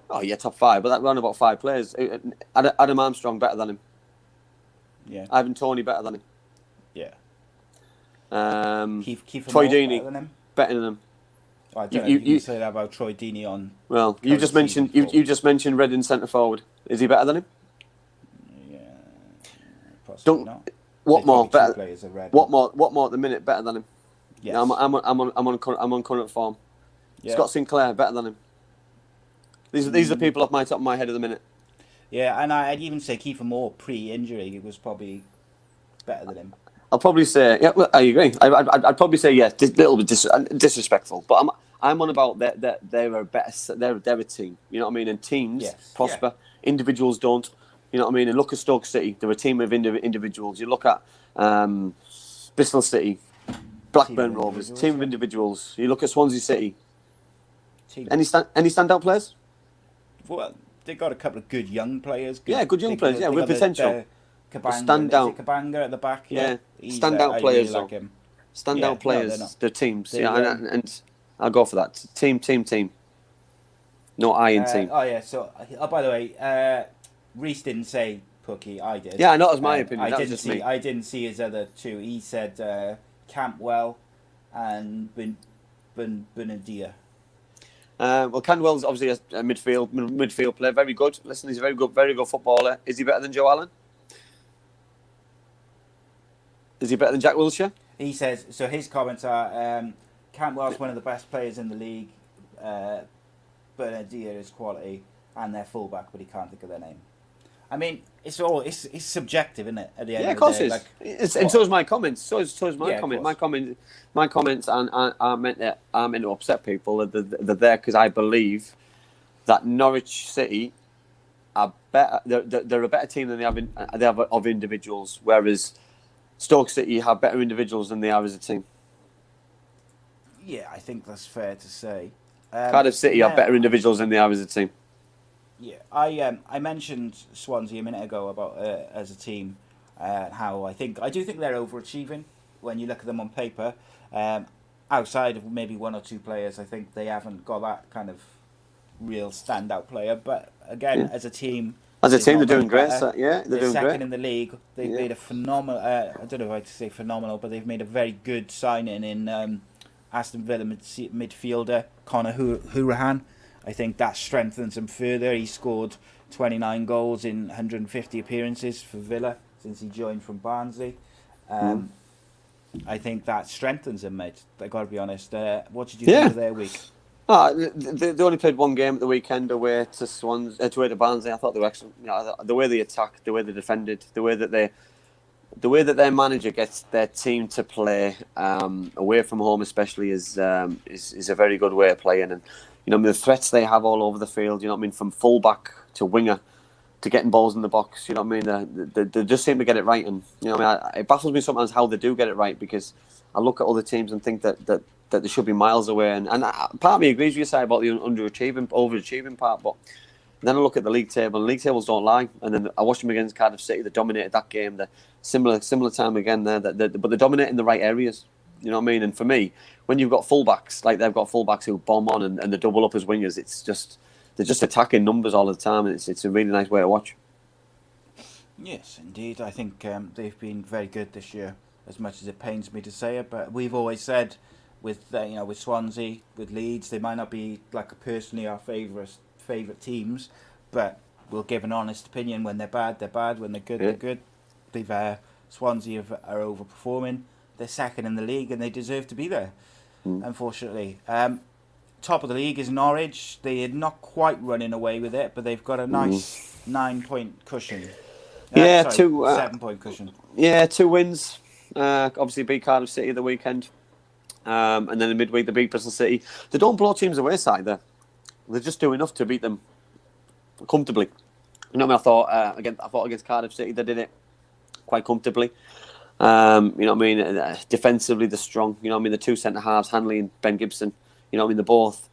Oh yeah, top 5. But that round about 5 players. Adam Armstrong better than him. Yeah. Ivan Toney better than him. Yeah. Troy Deeney better than him. Oh, I don't know if you can say that about Troy Deeney on. Well, you just mentioned Reading centre forward. Is he better than him? Yeah. Possibly not. What more better? What more at the minute better than him? Yes. Yeah, I'm on current form. Yeah. Scott Sinclair better than him. These are people off my top of my head at the minute. Yeah, and I'd even say Kiefer Moore pre-injury was probably better than him. I'll probably say I agree. I'd probably say yes, a little bit disrespectful, but I'm on about they're a better they're a team. You know what I mean? And teams prosper, individuals don't. You know what I mean? And look at Stoke City. They're a team of individuals. You look at Bristol City, Blackburn Rovers, team of individuals. You look at Swansea City, team. Any standout players? Well, they got a couple of good young players. Good young players. Yeah, with got potential. Kabanga, Standout. is it Kabanga at the back? Yeah, He's, standout I players. really like him. Standout players. No, the teams. They, and I'll go for that. Team. No I in team. Oh yeah. So, by the way, Reese didn't say Pookie. I did. Yeah, I know. That was my opinion. That was didn't just see. me. I didn't see his other two. He said Campbell and Benadia. Well, Canwell's obviously a midfield player. Very good. Listen, he's a very good footballer. Is he better than Joe Allen? Is he better than Jack Wilshere? He says, so his comments are, Cantwell's one of the best players in the league, Benadia is quality, and they're fullback, but he can't think of their name. I mean, it's subjective, isn't it? At the end Of course the it day. is. And so is my comments. So is my Yeah, comment. My comments aren't meant to upset people. They're there because I believe that Norwich City are better. They're a better team than they have of individuals, whereas Stoke City have better individuals than they are as a team. Yeah, I think that's fair to say. Cardiff City have better individuals than they are as a team. Yeah, I mentioned Swansea a minute ago about as a team, how I do think they're overachieving when you look at them on paper. Outside of maybe one or two players, I think they haven't got that kind of real standout player. But again, as a team, they're doing great. They're doing second great in the league. They've made a phenomenal. I don't know if I'd say phenomenal, but they've made a very good signing in Aston Villa midfielder Conor Hourihane. I think that strengthens him further. He scored 29 goals in 150 appearances for Villa since he joined from Barnsley. I think that strengthens him, mate. I got to be honest. What did you think of their week? They only played one game at the weekend away to Barnsley. I thought they were excellent. The way they attacked, the way they defended, the way that their manager gets their team to play away from home, especially, is a very good way of playing. And the threats they have all over the field. From fullback to winger to getting balls in the box. They just seem to get it right. And it baffles me sometimes how they do get it right, because I look at other teams and think that they should be miles away. And part of me agrees with you, say, about the overachieving part, but then I look at the league table, and league tables don't lie. And then I watched them against Cardiff City. They dominated that game. The similar time again there, but they dominate in the right areas. You know what I mean? And for me, when you've got fullbacks, like they've got fullbacks who bomb on and they double up as wingers, they're just attacking numbers all the time. And it's a really nice way to watch. Yes, indeed. I think they've been very good this year, as much as it pains me to say it. But we've always said with Swansea, with Leeds, they might not be personally our favourite teams, but we'll give an honest opinion. When they're bad, they're bad. When they're good, they're good. Swansea are overperforming. They're second in the league and they deserve to be there, unfortunately. Top of the league is Norwich. They are not quite running away with it, but they've got a nice 9-point cushion. 7-point cushion. Yeah, 2 wins. Obviously beat Cardiff City the weekend. And then in midweek they beat Bristol City. They don't blow teams away side there. They just do enough to beat them comfortably. I thought against Cardiff City they did it quite comfortably. Defensively they're strong. The two centre halves, Hanley and Ben Gibson. They both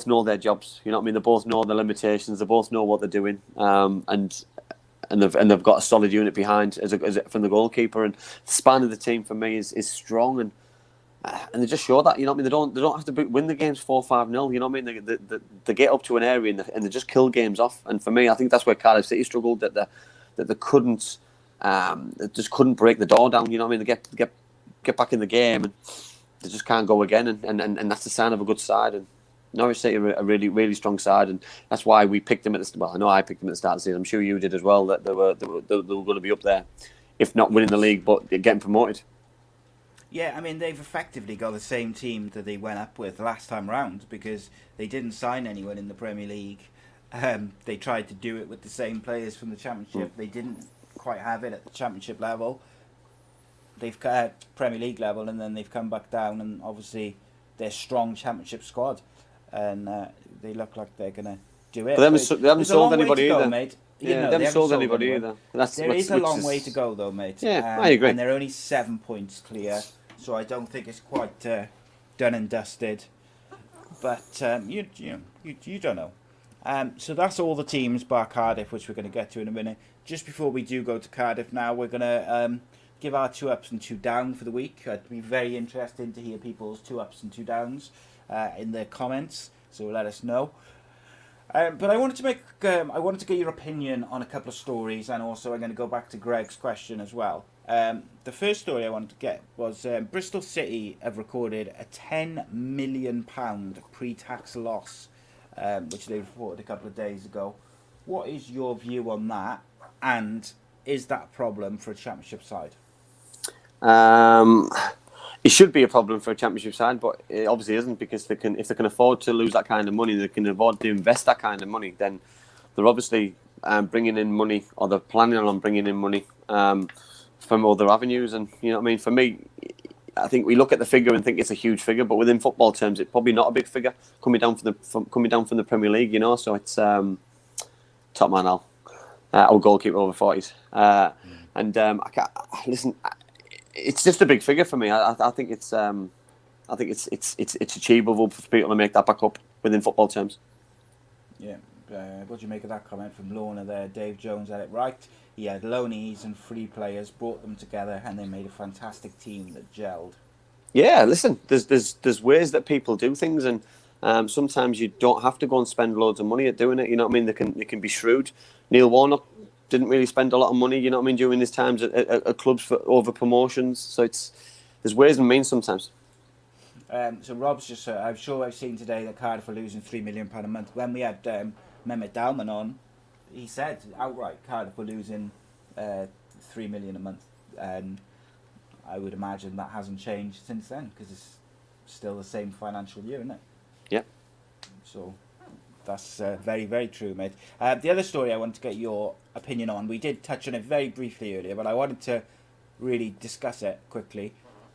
know their jobs. They both know their limitations. They both know what they're doing. And they've got a solid unit behind from the goalkeeper. And the span of the team for me is strong, and they just show that. They don't have to win the games 4-5-0. They get up to an area and they just kill games off. And for me, I think that's where Cardiff City struggled. That they couldn't. They just couldn't break the door down. They get back in the game and they just can't go again. And that's the sign of a good side. And Norwich City are a really, really strong side, and that's why we picked them I know I picked them at the start of the season. I'm sure you did as well. That they were going to be up there, if not winning the league, but getting promoted. Yeah, they've effectively got the same team that they went up with last time round, because they didn't sign anyone in the Premier League. They tried to do it with the same players from the Championship. They didn't quite have it at the Championship level. They've got Premier League level, and then they've come back down, and obviously they're a strong Championship squad, and they look like they're going to do it. But they haven't sold anybody either. Mate. They haven't sold anybody either. There is a long way to go, though, mate. Yeah, I agree. And they're only 7 points clear, so I don't think it's quite done and dusted. but you don't know. So that's all the teams bar Cardiff, which we're going to get to in a minute. Just before we do go to Cardiff now, we're going to give our 2 ups and 2 downs for the week. It'd be very interesting to hear people's 2 ups and 2 downs in the comments, so let us know. But I wanted to get your opinion on a couple of stories, and also I'm going to go back to Greg's question as well. The first story I wanted to get was Bristol City have recorded a £10 million pre-tax loss, which they reported a couple of days ago. What is your view on that, and is that a problem for a Championship side? It should be a problem for a Championship side, but it obviously isn't, because if they can afford to lose that kind of money, they can afford to invest that kind of money, then they're obviously bringing in money, or they're planning on bringing in money from other avenues. And you know what I mean? For me, I think we look at the figure and think it's a huge figure, but within football terms, it's probably not a big figure coming down from the Premier League. You know, so it's top man our goalkeeper over 40s, and I can't listen. It's just a big figure for me. I think it's achievable for people to make that back up within football terms. Yeah. What do you make of that comment from Lorna there? Dave Jones had it right. He had loanees and free players, brought them together, and they made a fantastic team that gelled. Yeah, listen, there's ways that people do things, and sometimes you don't have to go and spend loads of money at doing it. You know what I mean? They can be shrewd. Neil Warnock didn't really spend a lot of money, you know what I mean, during these times at clubs for over promotions. So there's ways and means sometimes. So Rob's just, I'm sure I've seen today that Cardiff are losing £3 million a month. When we had Mehmet Dalman on, he said outright Cardiff were losing £3 million a month. And I would imagine that hasn't changed since then, because it's still the same financial year, isn't it? Yeah. So that's very, very true, mate. The other story I wanted to get your opinion on, we did touch on it very briefly earlier, but I wanted to really discuss it quickly.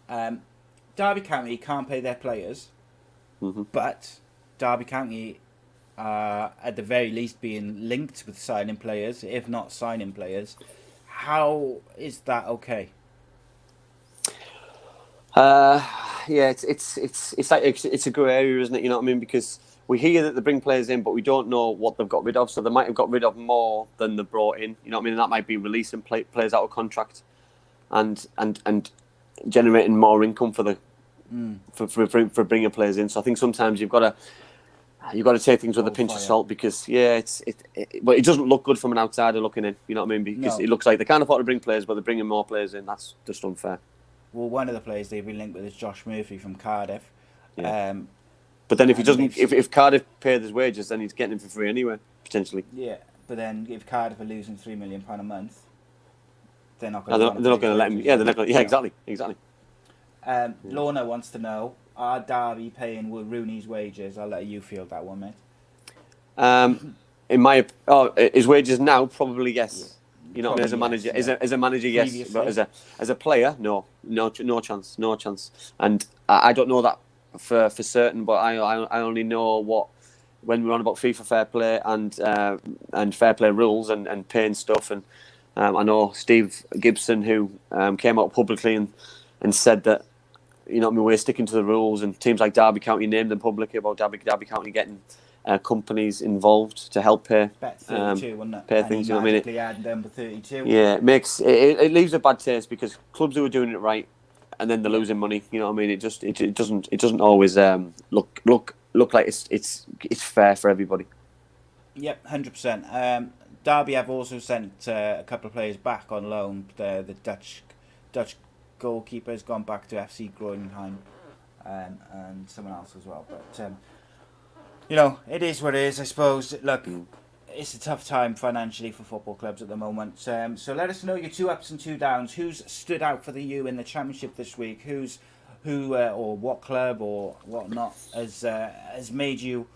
Derby County can't pay their players, but Derby County are at the very least being linked with signing players, if not signing players. How is that okay? Yeah, it's like it's a grey area, isn't it? You know what I mean? Because we hear that they bring players in, but we don't know what they've got rid of. So they might have got rid of more than they brought in. You know what I mean? And that might be releasing players out of contract, and generating more income for the for bringing players in. So I think sometimes you've got to take things with a pinch of salt, because but it doesn't look good from an outsider looking in. You know what I mean? Because it looks like they can't afford to bring players, but they're bringing more players in. That's just unfair. Well, one of the players they've been linked with is Josh Murphy from Cardiff. Yeah. But then if Cardiff paid his wages, then he's getting him for free anyway, potentially. Yeah, but then if Cardiff are losing £3 million a month, they're not going to let him. Yeah, they're not going. Yeah, exactly. Lorna wants to know: are Derby paying Rooney's wages? I'll let you field that one, mate. His wages now, probably yes. Yeah. You know, as a manager, yes, as a manager, yes. Previously. But as a player, no chance. And I don't know that for certain, but I only know what, when we're on about FIFA fair play and fair play rules and paying stuff, and I know Steve Gibson, who came out publicly and said that, you know, we're sticking to the rules, and teams like Derby County named them publicly about Derby County getting companies involved to help pay. Bet 32, wasn't it? Pay things, you know what I mean? Add number 32. Yeah, it leaves a bad taste, because clubs who are doing it right, and then they're losing money. You know what I mean? It doesn't always look like it's fair for everybody. Yep, 100%. Derby have also sent a couple of players back on loan. The Dutch goalkeeper's gone back to FC Groningen, and someone else as well. But you know, it is what it is, I suppose. Look, it's a tough time financially for football clubs at the moment. So let us know your 2 ups and 2 downs. Who's stood out for you in the Championship this week? Who or what club or whatnot has made you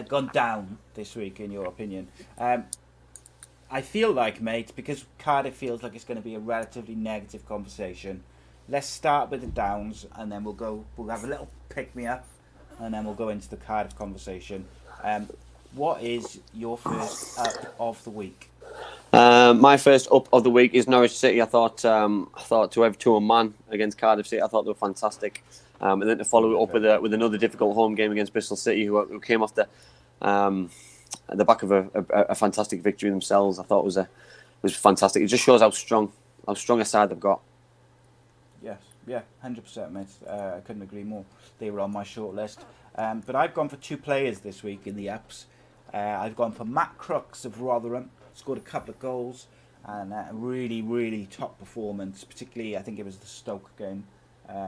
gone down this week, in your opinion? I feel like, mate, because Cardiff feels like it's going to be a relatively negative conversation, let's start with the downs, and then we'll have a little pick-me-up, and then we'll go into the Cardiff conversation. What is your first up of the week? My first up of the week is Norwich City. I thought to have 2-1 against Cardiff City, I thought they were fantastic. And then to follow it up with another difficult home game against Bristol City, who came off at the back of a fantastic victory themselves. I thought was fantastic. It just shows how strong a side they've got. Yes, yeah, 100%, mate. I couldn't agree more. They were on my short list. But I've gone for two players this week in the ups. I've gone for Matt Crooks of Rotherham. Scored a couple of goals and a really, really top performance. Particularly, I think it was the Stoke game.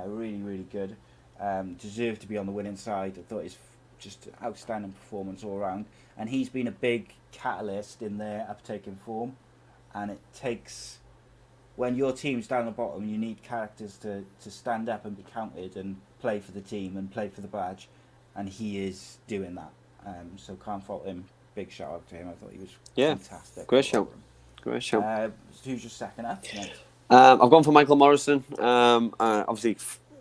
Really, really good. Deserved to be on the winning side. I thought it's just outstanding performance all around. And he's been a big catalyst in their uptake in form. And it takes, when your team's down the bottom, you need characters to stand up and be counted and play for the team and play for the badge. And he is doing that. So can't fault him. Big shout out to him. I thought he was fantastic. Great show. Who's your second up? I've gone for Michael Morrison. Obviously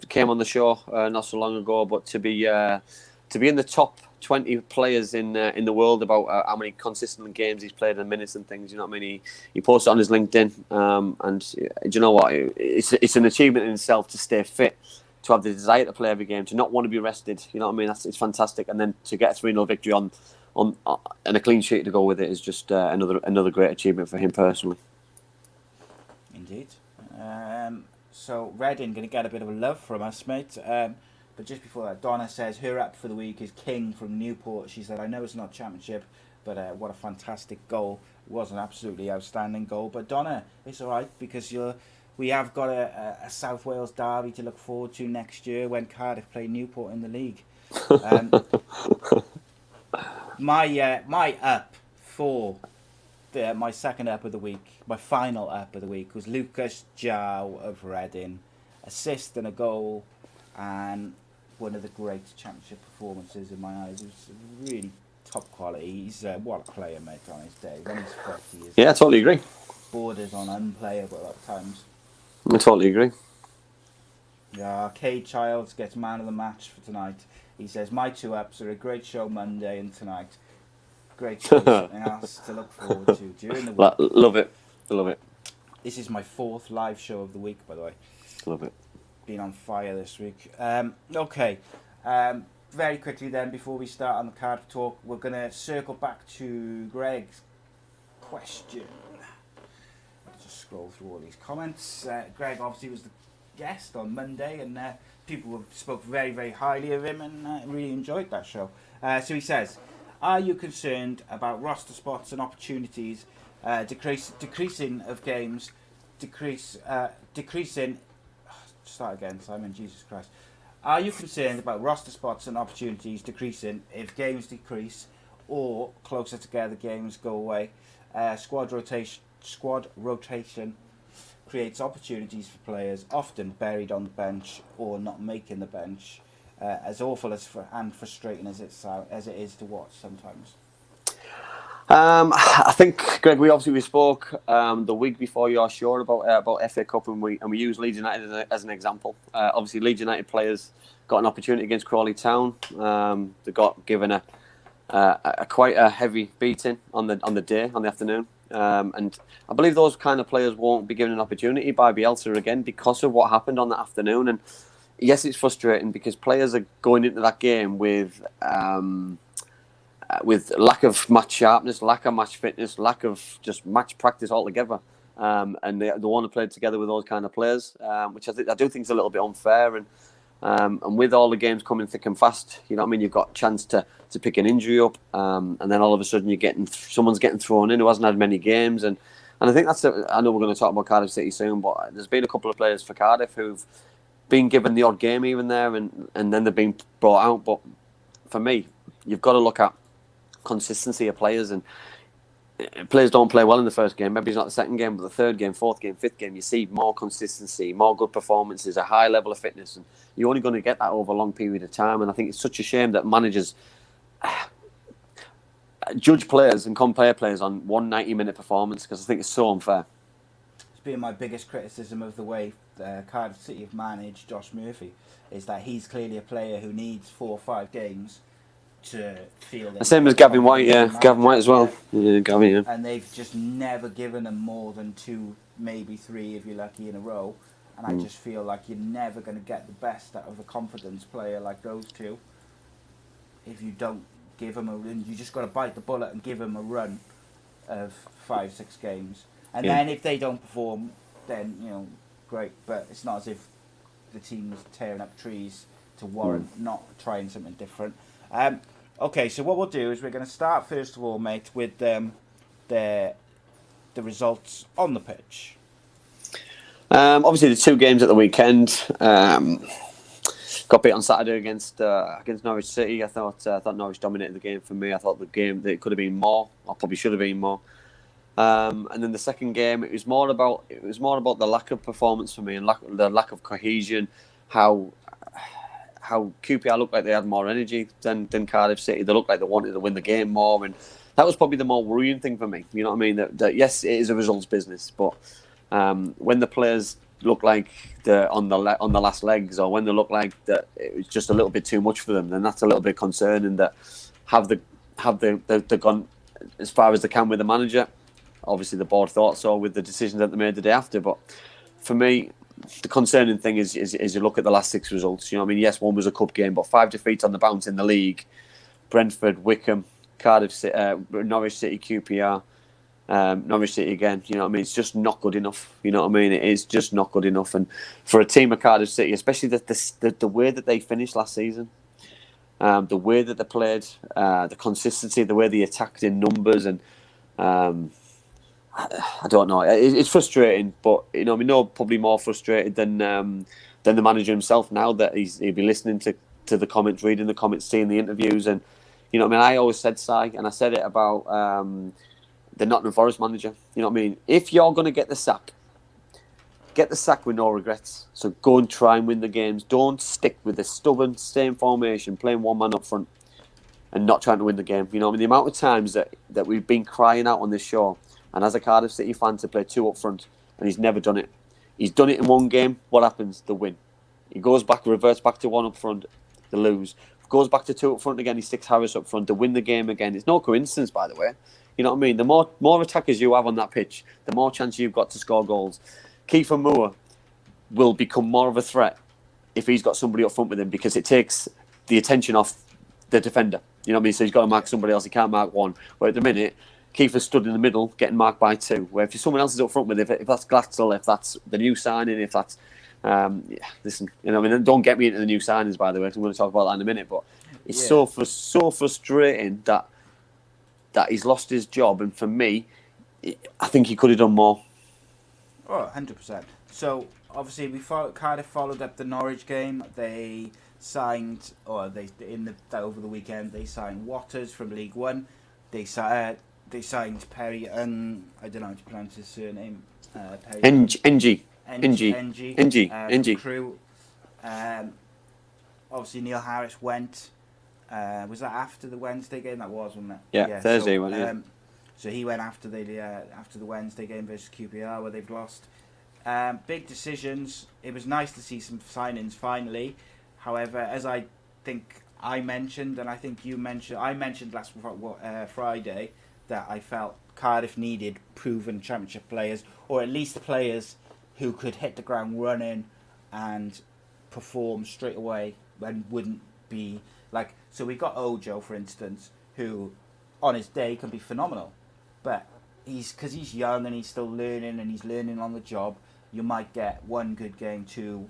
came on the show not so long ago, but to be in the top 20 players in the world about how many consistent games he's played and minutes and things, you know what I mean? He posted on his LinkedIn, and do you know what? It's an achievement in itself to stay fit, to have the desire to play every game, to not want to be rested. You know what I mean? It's fantastic, and then to get a 3-0 victory on and a clean sheet to go with it is just another great achievement for him personally. Indeed. So Reading going to get a bit of a love from us, mate. But just before that, Donna says her up for the week is King from Newport. She said, I know it's not championship, but what a fantastic goal. It was an absolutely outstanding goal. But Donna, it's all right because we have got a South Wales derby to look forward to next year when Cardiff play Newport in the league. My up for my second up of the week, my final up of the week, was Lucas Jow of Reading. Assist and a goal, and one of the great championship performances in my eyes. It was really top quality. He's what a player, mate, on his day. When he's fit, he is. Yeah, I totally agree. Borders on unplayable at times. I totally agree. Yeah, Arcade Childs gets man of the match for tonight. He says, my two ups are a great show Monday and tonight. Great show, something else to look forward to during the week. Love it. This is my fourth live show of the week, by the way. Love it. Been on fire this week. Okay. Very quickly then, before we start on the Cardiff talk, we're going to circle back to Greg's question. Let's just scroll through all these comments. Greg obviously was the guest on Monday, and people spoke very, very highly of him and really enjoyed that show. So he says, are you concerned about roster spots and opportunities decreasing of games, decreasing... Start again, Simon, Jesus Christ. Are you concerned about roster spots and opportunities decreasing if games decrease or closer together games go away? Squad rotation creates opportunities for players often buried on the bench or not making the bench. As awful and frustrating as it is to watch sometimes. I think, Greg, we spoke the week before your show about FA Cup, and we used Leeds United as an example. Obviously, Leeds United players got an opportunity against Crawley Town. They got given a quite a heavy beating on the afternoon, and I believe those kind of players won't be given an opportunity by Bielsa again because of what happened on that afternoon. And yes, it's frustrating because players are going into that game with lack of match sharpness, lack of match fitness, lack of just match practice altogether. And they want to play together with those kind of players, which I do think is a little bit unfair. And with all the games coming thick and fast, you know what I mean, you've got a chance to pick an injury up, and then all of a sudden someone's getting thrown in who hasn't had many games. And I think I know we're going to talk about Cardiff City soon, but there's been a couple of players for Cardiff who've been given the odd game even there, and then they've been brought out. But for me, you've got to look at consistency of players, and players don't play well in the first game. Maybe it's not the second game, but the third game, fourth game, fifth game, you see more consistency, more good performances, a high level of fitness, and you're only going to get that over a long period of time. And I think it's such a shame that managers judge players and compare players on one 90-minute performance, because I think it's so unfair. It's been my biggest criticism of the way Cardiff City have managed Josh Murphy, is that he's clearly a player who needs 4 or 5 games to feel The same as Gavin White, yeah. Gavin White as well. Yeah, Gavin, yeah. And they've just never given him more than 2, maybe 3 if you're lucky in a row. And I just feel like you're never going to get the best out of a confidence player like those two if you don't give him a run. You just got to bite the bullet and give him a run of 5-6 games. And then if they don't perform, then, great. But it's not as if the team was tearing up trees to warrant not trying something different. Okay, so what we'll do is we're going to start, first of all, mate, with the results on the pitch. Obviously, the 2 games at the weekend. Got beat on Saturday against Norwich City. I thought Norwich dominated the game for me. I thought the game that it could have been more, or probably should have been more. And then the second game, it was more about the lack of performance for me and the lack of cohesion. How QPR looked like they had more energy than Cardiff City. They looked like they wanted to win the game more, and that was probably the more worrying thing for me. You know what I mean? That yes, it is a results business, but when the players look like they're on the last legs, or when they look like that it was just a little bit too much for them, then that's a little bit concerning. That have they gone as far as they can with the manager? Obviously, the board thought so with the decisions that they made the day after. But for me, the concerning thing is you look at the last 6 results. You know what I mean? Yes, one was a cup game, but 5 defeats on the bounce in the league: Brentford, Wickham, Cardiff City, Norwich City, QPR. Norwich City again, you know what I mean? It's just not good enough. You know what I mean? It is just not good enough. And for a team of Cardiff City, especially the way that they finished last season, the way that they played, the consistency, the way they attacked in numbers, and I don't know. It's frustrating, but probably more frustrated than the manager himself now that he'll be listening to the comments, reading the comments, seeing the interviews, and you know what I mean. I always said, Si, and I said it about the Nottingham Forest manager. You know what I mean? If you're going to get the sack with no regrets. So go and try and win the games. Don't stick with the stubborn same formation, playing one man up front and not trying to win the game. You know what I mean? The amount of times that we've been crying out on this show, and as a Cardiff City fan, to play 2 up front, and he's never done it. He's done it in one game. What happens? They win. He reverts back to 1 up front, they lose. Goes back to 2 up front again, he sticks Harris up front, to win the game again. It's no coincidence, by the way. You know what I mean? The more attackers you have on that pitch, the more chance you've got to score goals. Kiefer Moore will become more of a threat if he's got somebody up front with him, because it takes the attention off the defender. You know what I mean? So he's got to mark somebody else. He can't mark one. Where at the minute, Kiefer's stood in the middle, getting marked by 2. Where if someone else is up front with him, if that's Glatzel, if that's the new signing, if that's listen, you know, I mean, don't get me into the new signings, by the way, because I'm going to talk about that in a minute. But it's so frustrating that he's lost his job, and for me, I think he could have done more. Oh, 100%. So obviously, Cardiff followed up the Norwich game. They signed, over the weekend, they signed Waters from League One. They signed Perry. I don't know how to pronounce his surname. NG. Crew. Obviously, Neil Harris went. Was that after the Wednesday game? That was, wasn't it? Yeah, Thursday one. Yeah. So he went after the Wednesday game versus QPR, where they've lost. Big decisions. It was nice to see some signings finally. However, as I think I mentioned, and I think you mentioned, I mentioned last Friday that I felt Cardiff needed proven Championship players, or at least players who could hit the ground running and perform straight away and wouldn't be like. So we got Ojo, for instance, who on his day can be phenomenal, but because he's young and he's still learning and he's learning on the job, you might get 1 good game, 2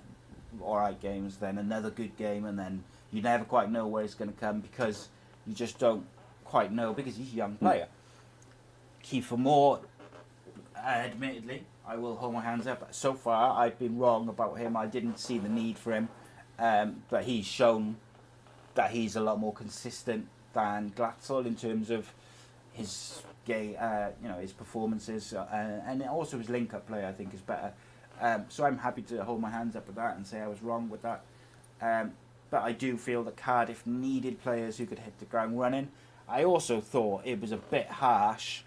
alright games, then another good game, and then you never quite know where it's going to come because you just don't quite know, because he's a young player. Kiefer Moore, admittedly, I will hold my hands up. So far, I've been wrong about him. I didn't see the need for him, but he's shown that he's a lot more consistent than Glatzel in terms of his his performances, and also his link-up play, I think, is better. So I'm happy to hold my hands up with that and say I was wrong with that. But I do feel that Cardiff needed players who could hit the ground running. I also thought it was a bit harsh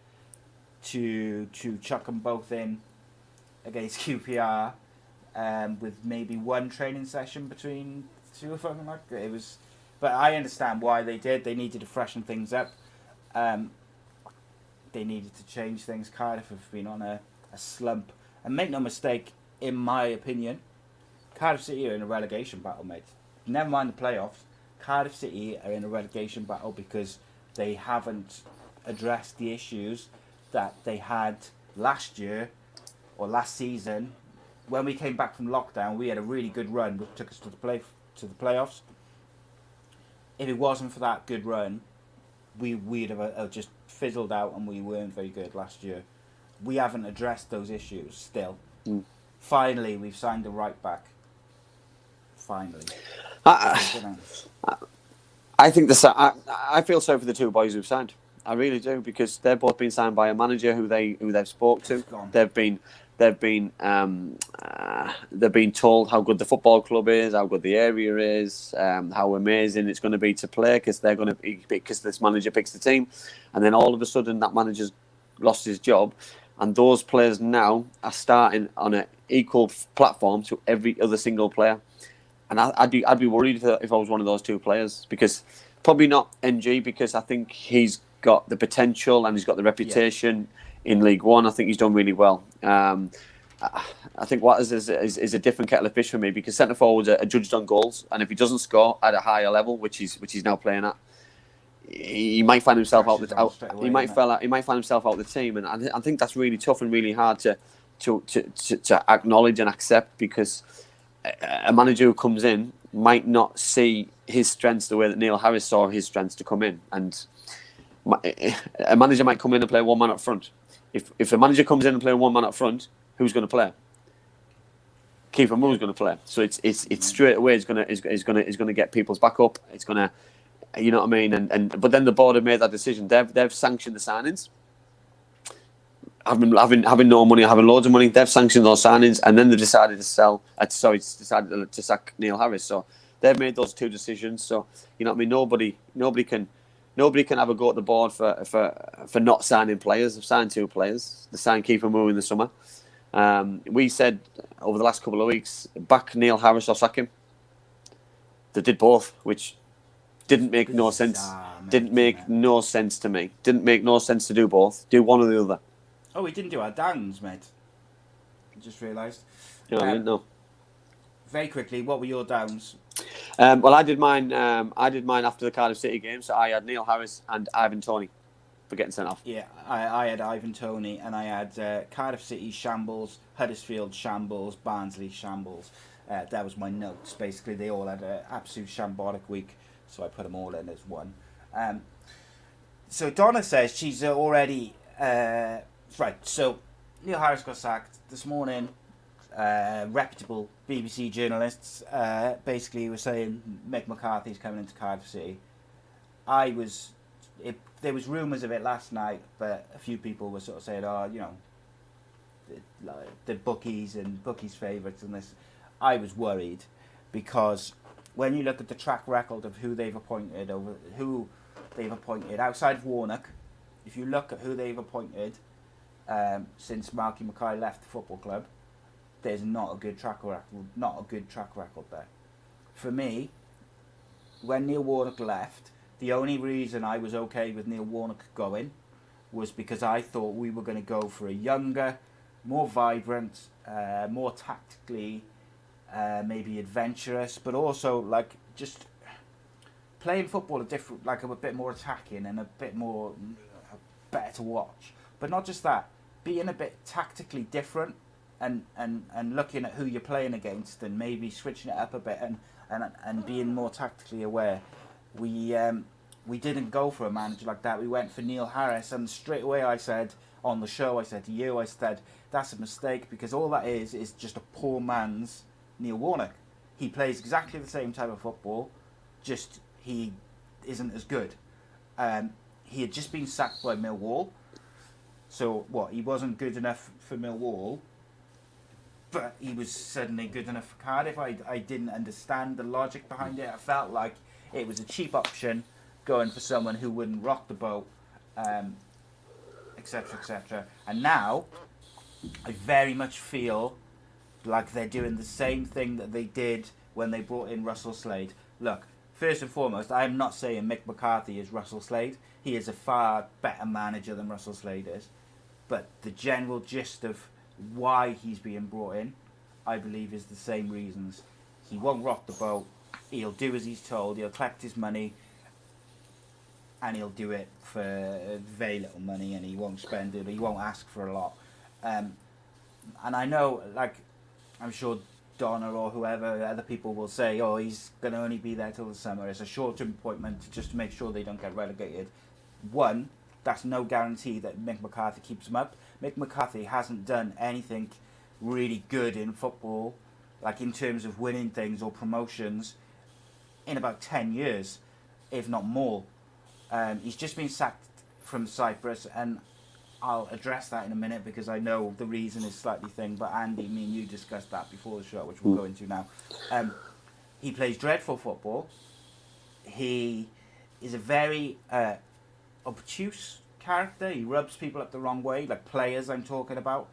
to chuck them both in against QPR with maybe 1 training session between 2 of them. It was But I understand why they did. They needed to freshen things up. They needed to change things. Cardiff have been on a slump. And make no mistake, in my opinion, Cardiff City are in a relegation battle, mate. Never mind the playoffs. Cardiff City are in a relegation battle because they haven't addressed the issues that they had last year or last season. When we came back from lockdown, we had a really good run which took us to the playoffs. If it wasn't for that good run, we'd have just fizzled out and we weren't very good last year. We haven't addressed those issues still. Finally, we've signed the right back. Finally. I think I feel sorry for the two boys who've signed. I really do, because they've both been signed by a manager who they've spoke to. They've been told how good the football club is, how good the area is, how amazing it's going to be to play because this manager picks the team, and then all of a sudden that manager's lost his job, and those players now are starting on an equal platform to every other single player. And I'd be worried if I was one of those two players, because probably not NG, because I think he's got the potential and he's got the reputation in League One. I think he's done really well. I think Watters is a different kettle of fish for me, because centre forwards are judged on goals, and if he doesn't score at a higher level, which he's now playing at, he might find himself out. He might find himself out the team, and I think that's really tough and really hard to acknowledge and accept, because a manager who comes in might not see his strengths the way that Neil Harris saw his strengths to come in, and a manager might come in and play one man up front. If a manager comes in and play one man up front, who's going to play? Kiefer Moore's going to play. So it's straight away is going to get people's back up. It's going to, you know what I mean? But then the board have made that decision. They've sanctioned the signings. Having no money, having loads of money, they've sanctioned those signings, and then they've decided to decided to sack Neil Harris. So they've made those two decisions. So you know what I mean. Nobody can have a go at the board for not signing players. They've signed two players. They signed Kiefer Moore in the summer. We said over the last couple of weeks, back Neil Harris or sack him. They did both, which didn't make no sense. Didn't make no sense to me. Didn't make no sense to do both. Do one or the other. Oh, we didn't do our downs, mate. I just realised. No, I didn't know. Very quickly, what were your downs? Well, I did mine. I did mine after the Cardiff City game. So I had Neil Harris and Ivan Toney for getting sent off. Yeah, I had Ivan Toney, and I had Cardiff City shambles, Huddersfield shambles, Barnsley shambles. That was my notes. Basically, they all had an absolute shambolic week, so I put them all in as one. So Donna says she's already right. So Neil Harris got sacked this morning. Reputable BBC journalists basically were saying Mick McCarthy's coming into Cardiff City. There was rumours of it last night, but a few people were sort of saying, the bookies and bookies' favourites and this. I was worried, because when you look at the track record of who they've appointed outside of Warnock, if you look at who they've appointed since Marky Mackay left the football club, there's not a good track record there. For me, when Neil Warnock left, the only reason I was okay with Neil Warnock going was because I thought we were going to go for a younger, more vibrant, more tactically, maybe adventurous, but also like just playing football a bit more attacking and a bit more better to watch. But not just that, being a bit tactically different. And looking at who you're playing against and maybe switching it up a bit and being more tactically aware. We didn't go for a manager like that. We went for Neil Harris, and straight away I said on the show, I said to you, that's a mistake, because all that is just a poor man's Neil Warnock. He plays exactly the same type of football, just he isn't as good. He had just been sacked by Millwall, so what? He wasn't good enough for Millwall. But he was suddenly good enough for Cardiff. I didn't understand the logic behind it. I felt like it was a cheap option, going for someone who wouldn't rock the boat, etc., etc. And now, I very much feel like they're doing the same thing that they did when they brought in Russell Slade. Look, first and foremost, I'm not saying Mick McCarthy is Russell Slade. He is a far better manager than Russell Slade is. But the general gist of why he's being brought in, I believe, is the same reasons. He won't rock the boat. He'll do as he's told. He'll collect his money, and he'll do it for very little money, and he won't spend it. He won't ask for a lot. And I know, like, I'm sure Donna or whoever, other people will say, oh, he's going to only be there till the summer. It's a short-term appointment just to make sure they don't get relegated. One, that's no guarantee that Mick McCarthy keeps him up. Mick McCarthy hasn't done anything really good in football, like in terms of winning things or promotions, in about 10 years, if not more. He's just been sacked from Cyprus, and I'll address that in a minute because I know the reason is slightly thing, but Andy, me and you discussed that before the show, which we'll go into now. He plays dreadful football. He is a very obtuse character. He rubs people up the wrong way, like players I'm talking about.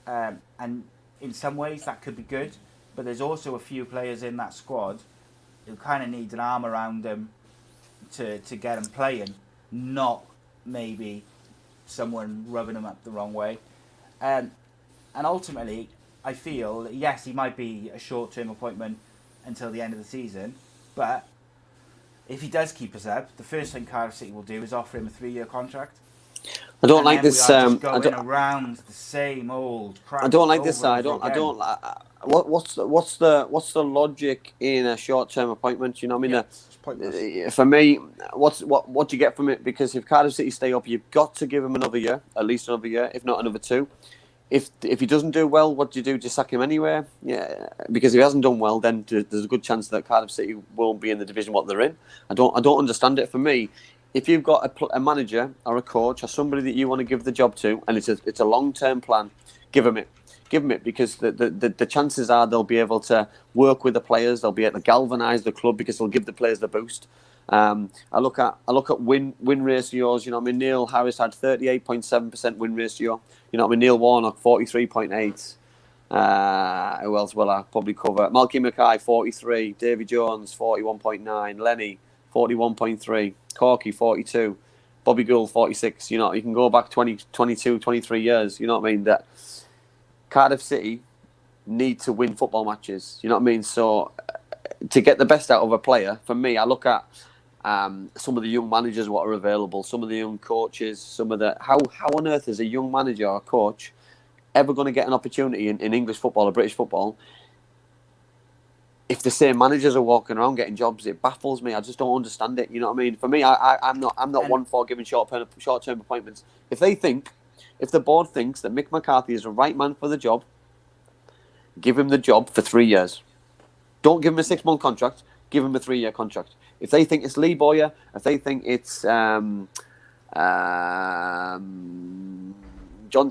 And in some ways that could be good, but there's also a few players in that squad who kind of need an arm around them to get them playing, not maybe someone rubbing them up the wrong way. And ultimately, I feel that, yes, he might be a short-term appointment until the end of the season, but if he does keep us up, the first thing Cardiff City will do is offer him a 3-year contract. I don't like this. Going around the same old crap. I don't like this. What's the logic in a short-term appointment? You know what I mean? For me, what do you get from it? Because if Cardiff City stay up, you've got to give him another year, at least another year, if not another 2. If he doesn't do well, what do you do? Just sack him anywhere? Yeah, because if he hasn't done well, then there's a good chance that Cardiff City won't be in the division what they're in. I don't understand it. For me, if you've got a manager or a coach or somebody that you want to give the job to, and it's a long-term plan, give them it. Give them it, because the chances are they'll be able to work with the players. They'll be able to galvanise the club because they'll give the players the boost. I look at win ratios. You know what I mean? Neil Harris had 38.7% win ratio. You know what I mean? Neil Warnock 43.8. Who else will I probably cover? Malky Mackay 43. Davy Jones 41.9. Lenny 41.3. Corky 42. Bobby Gould 46. You know, you can go back 20, 22, 23 years. You know what I mean? That Cardiff City need to win football matches. You know what I mean? So to get the best out of a player, for me, I look at some of the young managers what are available, some of the young coaches, some of the how on earth is a young manager or coach ever going to get an opportunity in English football or British football if the same managers are walking around getting jobs? It baffles me. I just don't understand it. You know what I mean? For me, I'm not one for giving short-term appointments. If the board thinks that Mick McCarthy is the right man for the job, give him the job for 3 years. Don't give him a 6-month contract. Give him a 3-year contract. If they think it's Lee Boyer, if they think it's John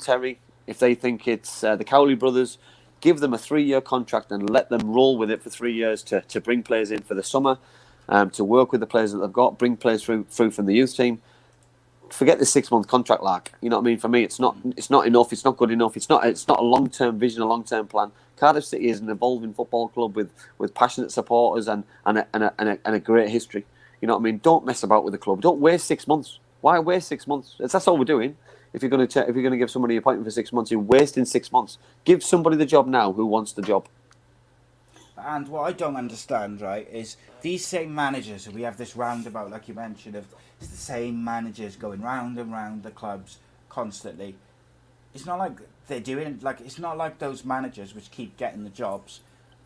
Terry, if they think it's the Cowley brothers, give them a 3-year contract and let them roll with it for 3 years to bring players in for the summer, to work with the players that they've got, bring players through from the youth team. Forget the 6-month contract, lark. You know what I mean? For me, it's not enough. It's not good enough. It's not a long-term vision, a long-term plan. Cardiff City is an evolving football club with passionate supporters and a great history. You know what I mean? Don't mess about with the club. Don't waste 6 months. Why waste 6 months? That's all we're doing. If you're going to give somebody an appointment for 6 months, you're wasting 6 months. Give somebody the job now who wants the job. And what I don't understand, right, is these same managers who we have this roundabout, like you mentioned, of it's the same managers going round and round the clubs constantly. It's not like they're doing, like, it's not like those managers which keep getting the jobs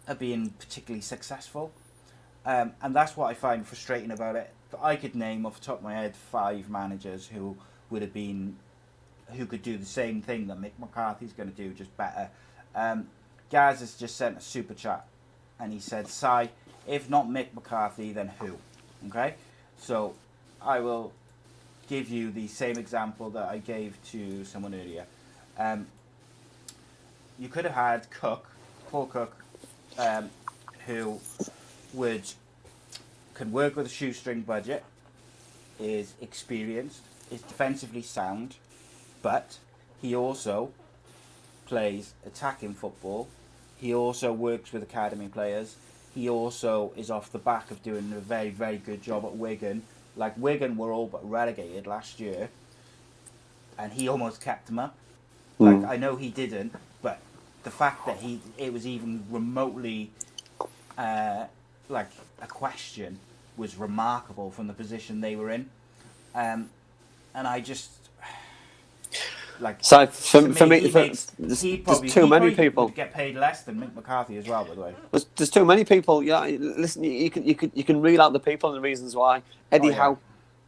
are being particularly successful. And that's what I find frustrating about it. I could name off the top of my head 5 managers who could do the same thing that Mick McCarthy's going to do, just better. Gaz has just sent a super chat and he said, Si, if not Mick McCarthy, then who? Okay? So I will give you the same example that I gave to someone earlier. You could have had Paul Cook, who can work with a shoestring budget, is experienced, is defensively sound, but he also plays attacking football. He also works with academy players. he also is off the back of doing a very, very good job at Wigan. Like, Wigan were all but relegated last year, and he almost kept them up. Like, I know he didn't, but the fact that it was even remotely like a question was remarkable from the position they were in. And I just like, So for me, there's too many people would get paid less than Mick McCarthy as well. By the way, there's too many people. Yeah, listen, you can reel out the people and the reasons why. Eddie Howe,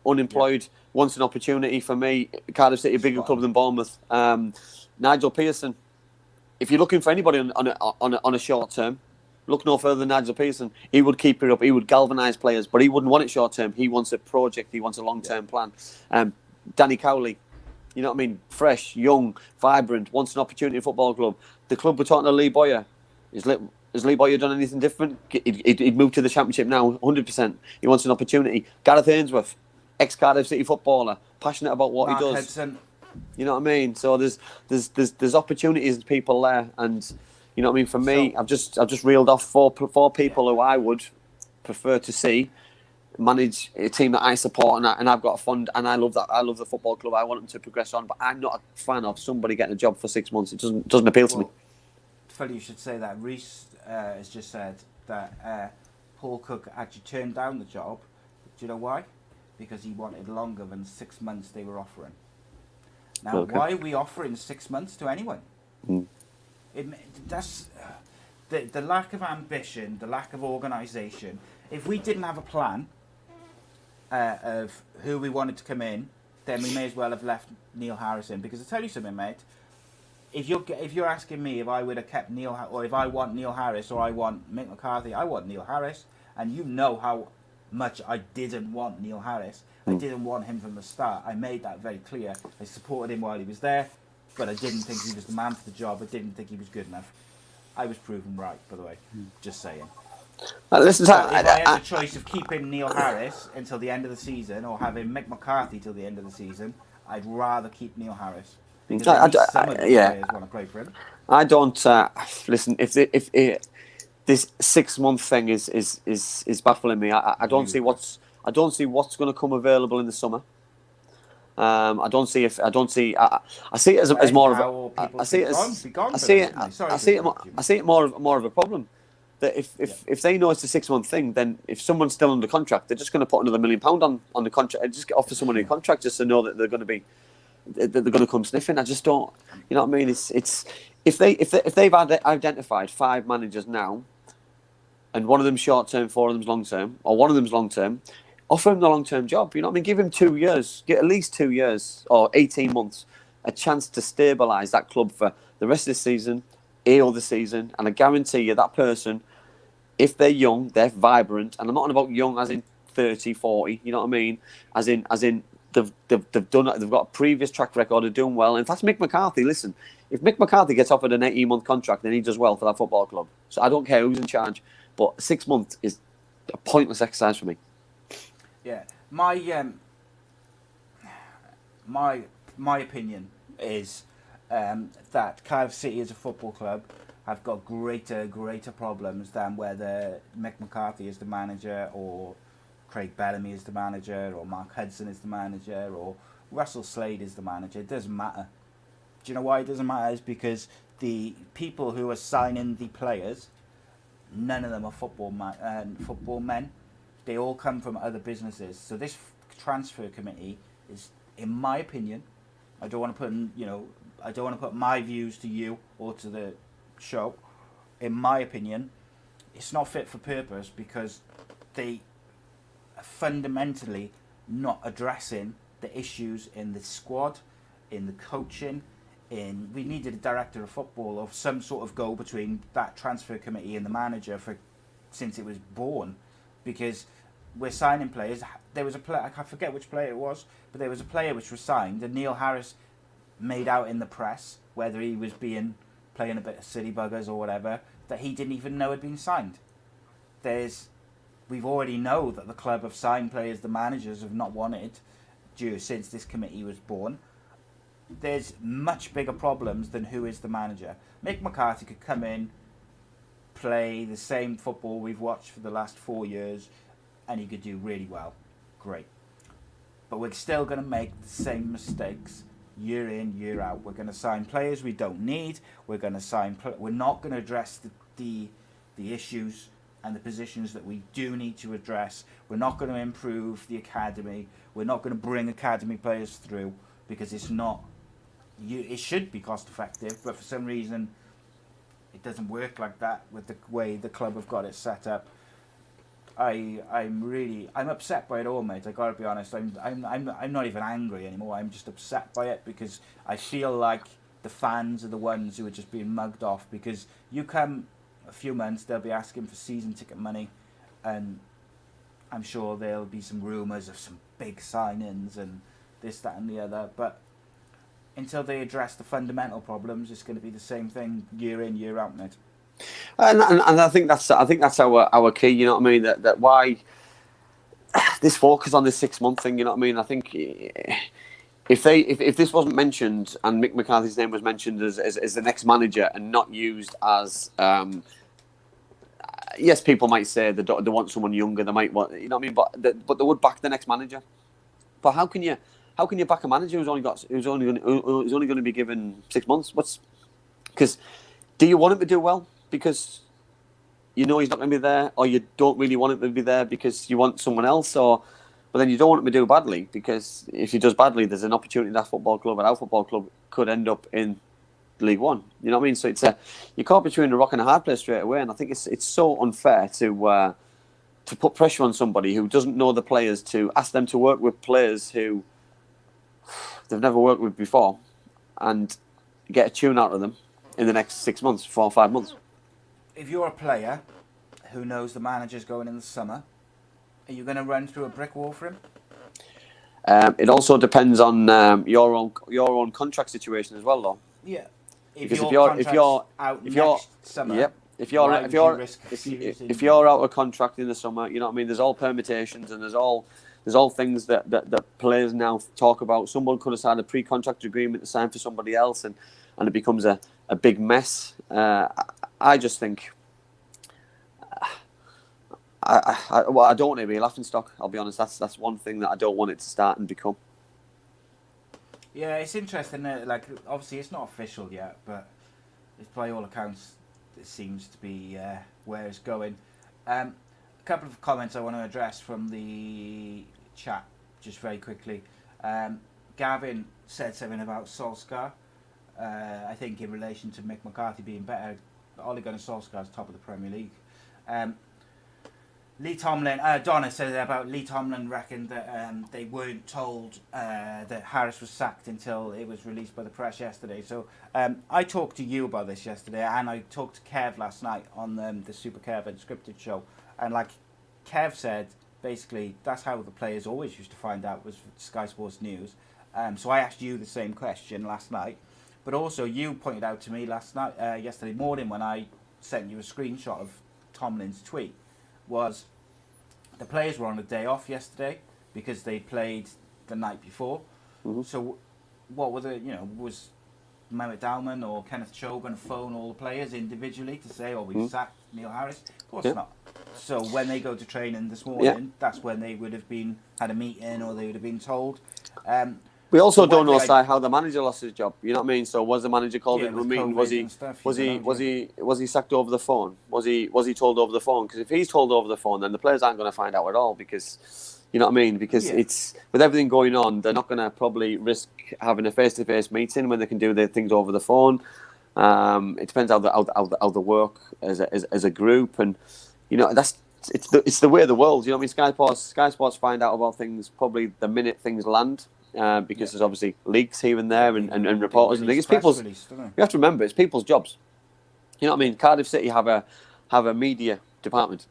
unemployed, wants an opportunity. For me, Cardiff City, a bigger club than Bournemouth. Nigel Pearson. If you're looking for anybody on a short term, look no further than Nigel Pearson. He would keep it up. He would galvanise players, but he wouldn't want it short term. He wants a project. He wants a long term plan. Danny Cowley, you know what I mean? Fresh, young, vibrant, wants an opportunity in football club. The club we're talking to Lee Boyer. Has Lee Boyer done anything different? He'd moved to the Championship now, 100%. He wants an opportunity. Gareth Ainsworth, ex-Cardiff City footballer, passionate about what Mark he does. Hudson. You know what I mean? So there's opportunities and people there, and you know what I mean. For me, I've just reeled off four people who I would prefer to see manage a team that I support, and I've got a fund, and I love that. I love the football club. I want them to progress on, but I'm not a fan of somebody getting a job for 6 months. It doesn't appeal to me. Funny you should say that. Reece has just said that Paul Cook actually turned down the job. Do you know why? Because he wanted longer than 6 months they were offering. Now, why are we offering 6 months to anyone? That's the lack of ambition, the lack of organisation. If we didn't have a plan of who we wanted to come in, then we may as well have left Neil Harris in. Because I tell you something, mate. If you're asking me if I would have kept or if I want Neil Harris or I want Mick McCarthy, I want Neil Harris. And you know how much I didn't want Neil Harris. I didn't want him from the start. I made that very clear. I supported him while he was there, but I didn't think he was the man for the job. I didn't think he was good enough. I was proven right, by the way. Just saying. Listen, if I had the choice of keeping Neil Harris until the end of the season or having Mick McCarthy till the end of the season, I'd rather keep Neil Harris. Because at least some of the players want to play for him. I don't listen. If this 6 month thing is baffling me, I don't see what's going to come available in the summer. I see it as more of more of a problem. That if they know it's a 6 month thing, then if someone's still under contract, they're just going to put another £1 million on the contract and just offer someone a contract just to know that they're going to come sniffing. I just don't, you know what I mean? It's if they've identified 5 managers now, and one of them's short term, 4 of them's long term, or one of them's long term, offer him the long term job. You know what I mean? Give him 2 years, get at least 2 years or 18 months, a chance to stabilise that club for the rest of the season, the season, and I guarantee you that person, if they're young, they're vibrant, and I'm not on about young as in 30, 40. You know what I mean? As in they've done it. They've got a previous track record of doing well. And if that's Mick McCarthy, listen, if Mick McCarthy gets offered an 18-month contract, then he does well for that football club. So I don't care who's in charge, but 6 months is a pointless exercise for me. Yeah, my opinion is that Cardiff City as a football club have got greater problems than whether Mick McCarthy is the manager or Craig Bellamy is the manager or Mark Hudson is the manager or Russell Slade is the manager. It doesn't matter. Do you know why it doesn't matter? It's because the people who are signing the players, none of them are football men. They all come from other businesses. So this transfer committee is, in my opinion, I don't want to put my views to you or to the show. In my opinion, it's not fit for purpose because they are fundamentally not addressing the issues in the squad, in the coaching. We needed a director of football or some sort of go between that transfer committee and the manager since it was born, because we're signing players. There was a player, I forget which player it was, but there was a player which was signed, and Neil Harris made out in the press, whether he was playing a bit of city buggers or whatever, that he didn't even know had been signed. We've already know that the club have signed players the managers have not wanted since this committee was born. There's much bigger problems than who is the manager. Mick McCarthy could come in, play the same football we've watched for the last 4 years, and he could do really well. Great. But we're still going to make the same mistakes year in, year out. We're going to sign players we don't need. We're going to we're not going to address the issues and the positions that we do need to address. We're not going to improve the academy. We're not going to bring academy players through because it's not. It should be cost effective, but for some reason, it doesn't work like that with the way the club have got it set up. I'm upset by it all, mate. I gotta be honest. I'm not even angry anymore. I'm just upset by it because I feel like the fans are the ones who are just being mugged off. Because you come a few months, they'll be asking for season ticket money, and I'm sure there'll be some rumours of some big signings and this, that, and the other. But until they address the fundamental problems, it's going to be the same thing year in, year out, mate. And I think that's our key. You know what I mean? That why this focus on this 6 month thing. You know what I mean? I think if this wasn't mentioned and Mick McCarthy's name was mentioned as the next manager and not used as yes, people might say they want someone younger. They might want, you know what I mean? But they would back the next manager. But how can you back a manager who's only going to be given 6 months? Because do you want him to do well because you know he's not going to be there, or you don't really want him to be there because you want someone else, but then you don't want him to do badly because if he does badly, there's an opportunity that football club and our football club could end up in League One. You know what I mean? So you're caught between a rock and a hard place straight away, and I think it's so unfair to put pressure on somebody who doesn't know the players, to ask them to work with players who they've never worked with before, and get a tune out of them in the next 6 months, 4 or 5 months. If you're a player who knows the manager's going in the summer, are you going to run through a brick wall for him? It also depends on your own contract situation as well, though. Yeah. Because if you're out of contract in the summer, you know what I mean. There's all permutations and there's all things that players now talk about. Someone could have signed a pre-contract agreement to sign for somebody else, and it becomes a big mess. I just think I don't want it to be a laughing stock. I'll be honest. That's one thing that I don't want it to start and become. Yeah, it's interesting. Like, obviously, it's not official yet, but by all accounts, it seems to be where it's going. A couple of comments I want to address from the chat, just very quickly. Gavin said something about Solskjaer. I think in relation to Mick McCarthy being better, Ole Gunnar Solskjaer is top of the Premier League. Lee Tomlin, Donna said about Lee Tomlin reckoned that they weren't told that Harris was sacked until it was released by the press yesterday. So I talked to you about this yesterday, and I talked to Kev last night on the Super Kev Unscripted show. And like Kev said, basically that's how the players always used to find out, was Sky Sports News. So I asked you the same question last night. But also you pointed out to me yesterday morning when I sent you a screenshot of Tomlin's tweet, was the players were on a day off yesterday because they played the night before. Mm-hmm. So what was Mehmet Dalman or Kenneth Cho going to phone all the players individually to say, we've sacked Neil Harris? Of course not. So when they go to training this morning, that's when they would have had a meeting, or they would have been told. We also don't know, how the manager lost his job. You know what I mean? So was the manager called into a meeting? Was he sacked over the phone? Was he told over the phone? Because if he's told over the phone, then the players aren't going to find out at all. Because you know what I mean? Because it's, with everything going on, they're not going to probably risk having a face-to-face meeting when they can do their things over the phone. It depends how they work as a group, and you know it's the way of the world. You know what I mean? Sky Sports find out about things probably the minute things land. Because there's obviously leaks here and there and reporters and things. You have to remember, it's people's jobs. You know what I mean? Cardiff City have a media department,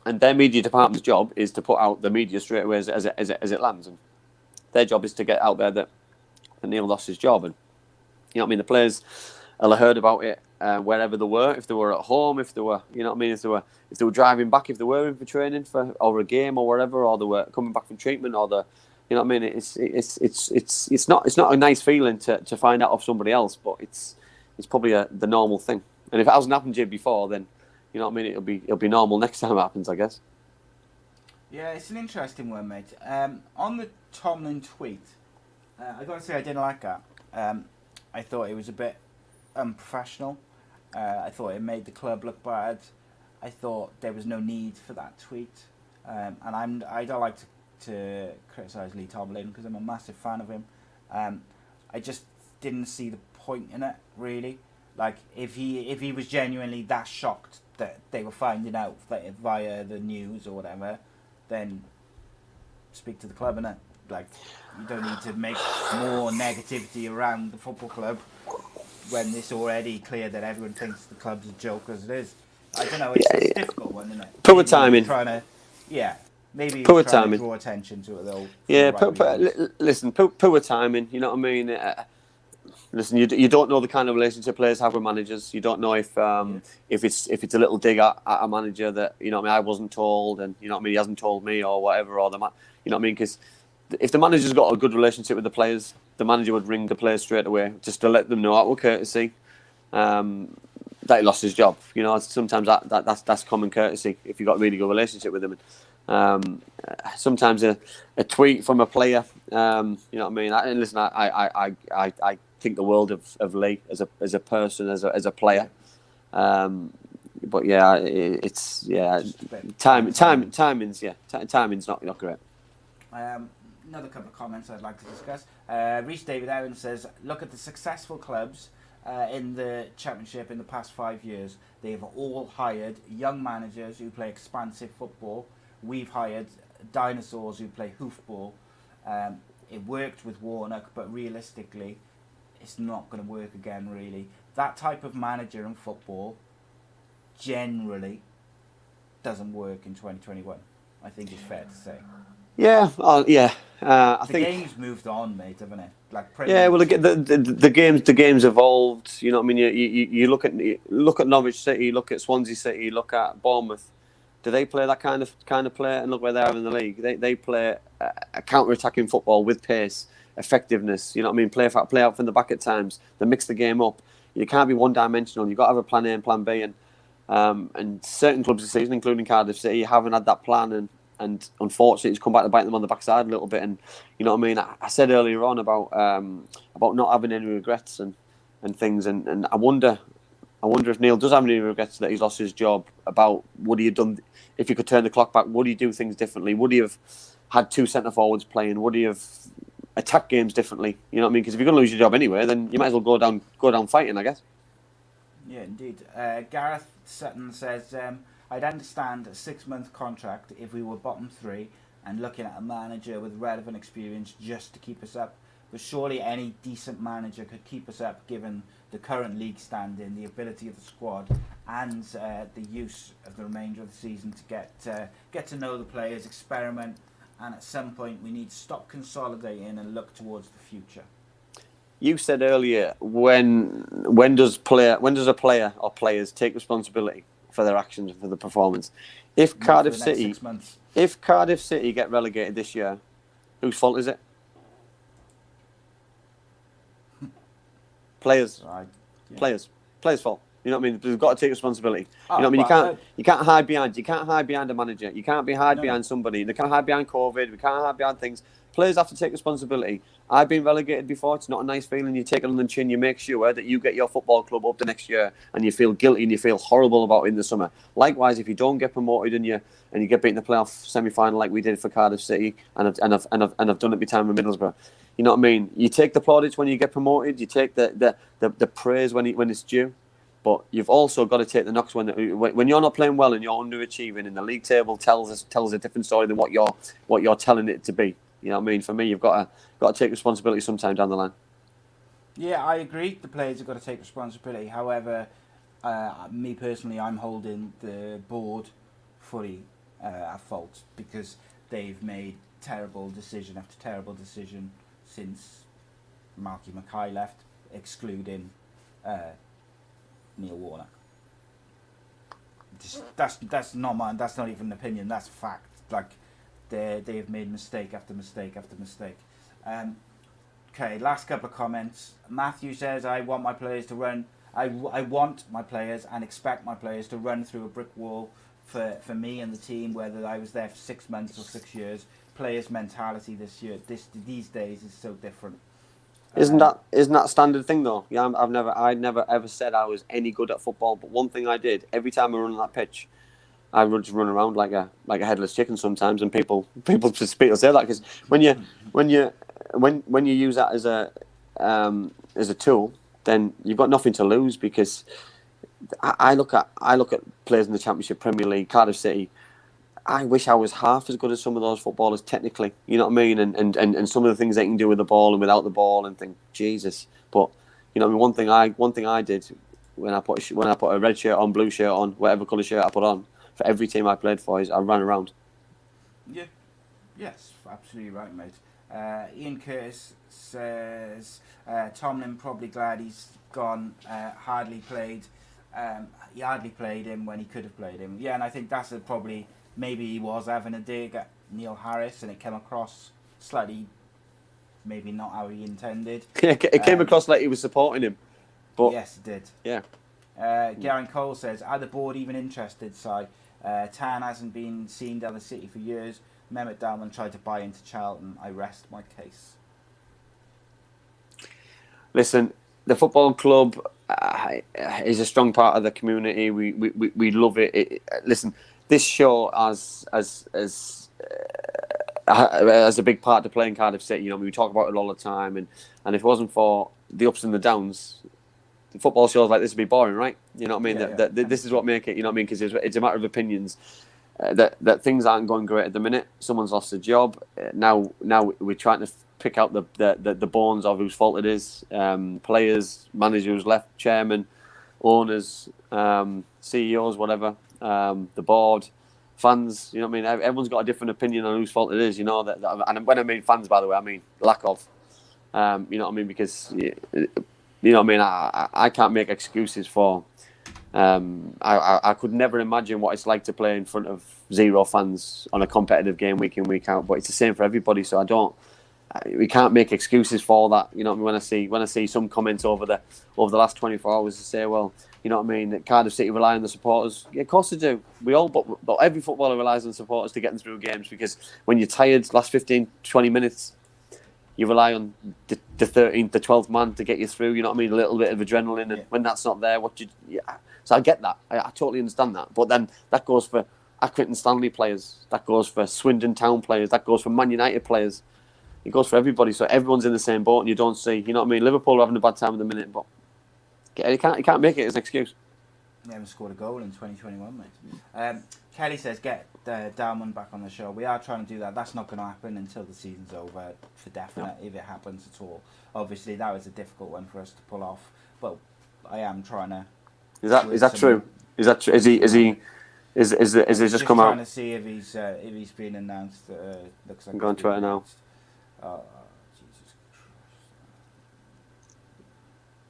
and their media department's job is to put out the media straight away as it lands. And their job is to get out there that Neil lost his job. And you know what I mean? The players will have heard about it wherever they were. If they were at home, if they were, you know what I mean? If they were driving back, if they were in for training or a game or whatever, or they were coming back from treatment, or the. You know what I mean? It's not a nice feeling to find out of somebody else, but it's probably the normal thing. And if it hasn't happened to you before, then You know what I mean? It'll be normal next time it happens, I guess. Yeah, it's an interesting one, mate. On the Tomlin tweet, I got to say I didn't like that. I thought it was a bit unprofessional. I thought it made the club look bad. I thought there was no need for that tweet. And I don't like to criticise Lee Tomlin because I'm a massive fan of him. I just didn't see the point in it, really. Like, if he was genuinely that shocked that they were finding out via the news or whatever, then speak to the club, innit? Like, you don't need to make more negativity around the football club when it's already clear that everyone thinks the club's a joke as it is. I don't know, it's a difficult one, isn't it? Poor timing. Maybe Poor trying timing. to draw attention to it, though. Yeah, listen, poor timing, you know what I mean? Listen, you don't know the kind of relationship players have with managers. You don't know if it's a little dig at a manager that, you know what I mean, I wasn't told, and you know what I mean, he hasn't told me or whatever, or you know what I mean, because if the manager's got a good relationship with the players, the manager would ring the players straight away just to let them know out of courtesy that he lost his job. You know, sometimes that's common courtesy if you've got a really good relationship with them. Sometimes a tweet from a player, you know what I mean. I think the world of Lee as a person, as a player. But yeah, it's timing's not great. Another couple of comments I'd like to discuss. Rhys David Owen says, look at the successful clubs in the Championship in the past 5 years. They have all hired young managers who play expansive football. We've hired dinosaurs who play hoofball. It worked with Warnock, but realistically, it's not going to work again, really. That type of manager in football generally doesn't work in 2021. I think it's fair to say. Yeah, yeah. I think the game's moved on, mate, haven't it? Like well, the game's evolved. You know what I mean? You look at Norwich City, look at Swansea City, look at Bournemouth. Do they play that kind of play? And look where they are in the league. They play a counter-attacking football with pace, effectiveness. You know what I mean? Play out from the back at times. They mix the game up. You can't be one-dimensional. You've got to have a plan A and plan B. And certain clubs this season, including Cardiff City, haven't had that plan. And unfortunately, it's come back to bite them on the backside a little bit. And you know what I mean? I said earlier on about not having any regrets and things. And I wonder if Neil does have any regrets that he's lost his job. About would he have done if he could turn the clock back? Would he do things differently? Would he have had two centre forwards playing? Would he have attacked games differently? You know what I mean? Because if you're going to lose your job anyway, then you might as well go down fighting, I guess. Yeah, indeed. Gareth Sutton says, I'd understand a 6-month contract if we were bottom 3 and looking at a manager with relevant experience just to keep us up. But surely any decent manager could keep us up given the current league standing, the ability of the squad, and the use of the remainder of the season to get to know the players, experiment, and at some point we need to stop consolidating and look towards the future. You said earlier, when does a player or players take responsibility for their actions and for the performance? If Cardiff City get relegated this year, whose fault is it? Players. Right. Yeah. Players' fault. You know what I mean? They've got to take responsibility. You know what I mean? You can't hide behind a manager. You can't hide behind somebody. They can't hide behind COVID. We can't hide behind things. Players have to take responsibility. I've been relegated before. It's not a nice feeling. You take it on the chin. You make sure that you get your football club up the next year, and you feel guilty and you feel horrible about it in the summer. Likewise, if you don't get promoted and you get beaten in the playoff semi-final like we did for Cardiff City, and I've done it my time in Middlesbrough. You know what I mean? You take the plaudits when you get promoted. You take the praise when it's due. But you've also got to take the knocks when you're not playing well and you're underachieving, and the league table tells a different story than what you're telling it to be. You know what I mean? For me, you've got to take responsibility sometime down the line. Yeah, I agree. The players have got to take responsibility. However, me personally, I'm holding the board fully at fault because they've made terrible decision after terrible decision since Marky Mackay left, excluding Neil Warnock. That's not mine. That's not even an opinion. That's fact. Like they have made mistake after mistake after mistake. Okay, last couple of comments. Matthew says, I want my players to run I want my players and expect my players to run through a brick wall for me and the team, whether I was there for 6 months or 6 years. Players' mentality these days is so different. Isn't that a standard thing though? Yeah, I never ever said I was any good at football, but one thing I did every time I run on that pitch, I would just run around like a headless chicken sometimes, and people say that because when you use that as a tool, then you've got nothing to lose. Because I look at players in the Championship, Premier League, Cardiff City. I wish I was half as good as some of those footballers technically. You know what I mean? And some of the things they can do with the ball and without the ball, and think Jesus. But you know, I mean, one thing I did when I put a red shirt on, blue shirt on, whatever colour shirt I put on, for every team I played for, is I ran around. Yeah, yes, absolutely right, mate. Ian Curtis says Tomlin probably glad he's gone. Hardly played. He hardly played him when he could have played him. Yeah, and I think that's probably maybe he was having a dig at Neil Harris, and it came across slightly, maybe not how he intended. It came across like he was supporting him. But yes, it did. Yeah. Garen Cole says, are the board even interested, Si? Tan hasn't been seen down the city for years. Mehmet Dalman tried to buy into Charlton. I rest my case. Listen, the football club is a strong part of the community. We love it. Listen, this show has a big part to play in Cardiff City. You know, we talk about it all the time, and if it wasn't for the ups and the downs, the football shows like this would be boring, right? You know what I mean? This is what make it. You know what I mean? Because it's a matter of opinions. That things aren't going great at the minute. Someone's lost a job. Now we're trying to pick out the bones of whose fault it is. Players, managers left, chairman, owners, CEOs, whatever. The board, fans. You know what I mean? Everyone's got a different opinion on whose fault it is. You know that. And when I mean fans, by the way, I mean lack of. You know what I mean? Because you know what I mean. I can't make excuses for. I could never imagine what it's like to play in front of 0 fans on a competitive game week in, week out. But it's the same for everybody, so we can't make excuses for that. You know what I mean? When I see some comments over the last 24 hours to say, well, you know what I mean, that Cardiff City rely on the supporters. Yeah, of course they do. But every footballer relies on supporters to get them through games, because when you're tired, last 15, 20 minutes, you rely on the 13th, the 12th man to get you through. You know what I mean? A little bit of adrenaline, and when that's not there, so I get that. I totally understand that. But then that goes for Accrington Stanley players. That goes for Swindon Town players. That goes for Man United players. It goes for everybody. So everyone's in the same boat, and you don't see. You know what I mean? Liverpool are having a bad time at the minute, but you can't make it as an excuse. They haven't scored a goal in 2021, mate. Kelly says, get Dalman back on the show. We are trying to do that. That's not going to happen until the season's over, for definite, if it happens at all. Obviously, that was a difficult one for us to pull off, but I am trying to. Is that true? Is that true? Is it just come out? Trying to see if he's been announced. Looks like I'm going to Twitter now. Oh, Jesus Christ.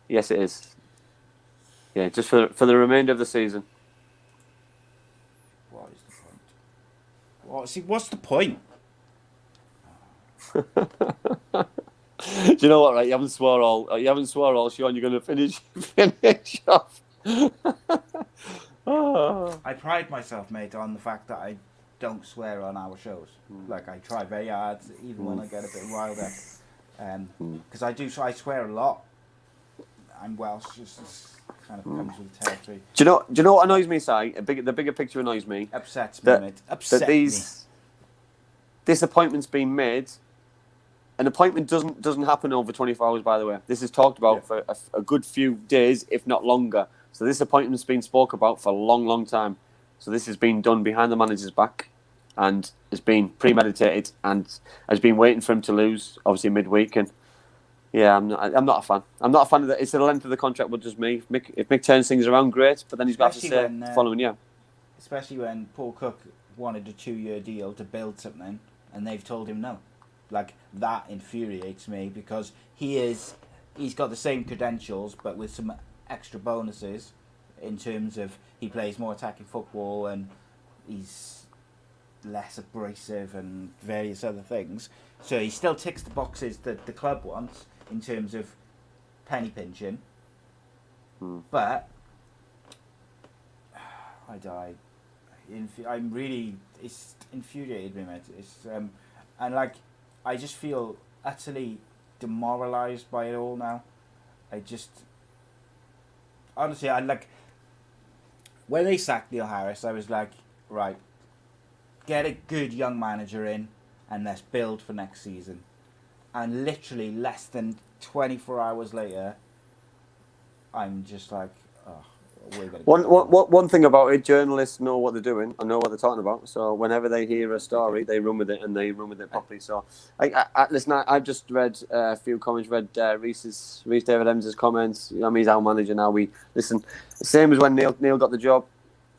Yes, it is. Yeah, just for the remainder of the season. What is the point? What's the point? Do you know what? Right, you haven't swore all, Sean. You're going to finish off. I pride myself, mate, on the fact that I don't swear on our shows. Like, I try very hard, even when I get a bit wilder. Because I swear a lot. I'm Welsh, just kind of comes with the territory. Do you know what annoys me, Si? The bigger picture annoys me. Upsets me, mate. Upsets me. This appointment's been made. An appointment doesn't happen over 24 hours, by the way. This is talked about for a good few days, if not longer. So this appointment's been spoke about for a long, long time. So this has been done behind the manager's back, and has been premeditated, and has been waiting for him to lose, obviously midweek. And yeah, I'm not a fan. I'm not a fan of that. It's the length of the contract, but just me. If Mick turns things around, great. But then he's got to say the following year. Especially when Paul Cook wanted a 2-year deal to build something, and they've told him no. Like, that infuriates me, because he's got the same credentials, but with some extra bonuses in terms of he plays more attacking football and he's less abrasive and various other things. So he still ticks the boxes that the club wants in terms of penny pinching, But I died. I'm really, it's infuriated me, mate. It's and like, I just feel utterly demoralised by it all now. I just, honestly, I like, when they sacked Neil Harris, I was like, right, get a good young manager in, and let's build for next season. And literally less than 24 hours later, I'm just like, oh, we're gonna. One thing about it, journalists know what they're doing and know what they're talking about. So whenever they hear a story, they run with it and they run with it properly. So, listen, I've just read a few comments. Read Reese David Ems's comments. You know, he's our manager now. We listen. Same as when Neil got the job.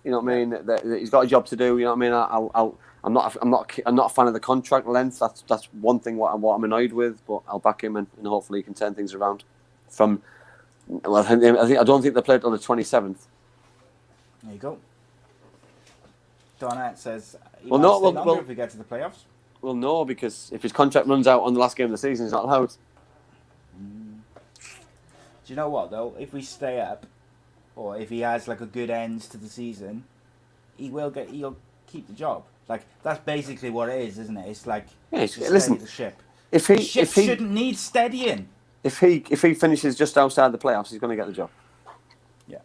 You know what I mean? He's got a job to do. You know what I mean? I'm not a fan of the contract length. That's one thing what I'm annoyed with. But I'll back him and hopefully he can turn things around. Well, I don't think they played on the 27th. There you go. Donat says, if we get to the playoffs. Well, no, because if his contract runs out on the last game of the season, he's not allowed. Do you know what though? If we stay up, or if he has like a good end to the season, he'll keep the job. Like that's basically what it is, isn't it? It's like listen, the ship. If he shouldn't need steadying. If he finishes just outside the playoffs, he's going to get the job. Yeah,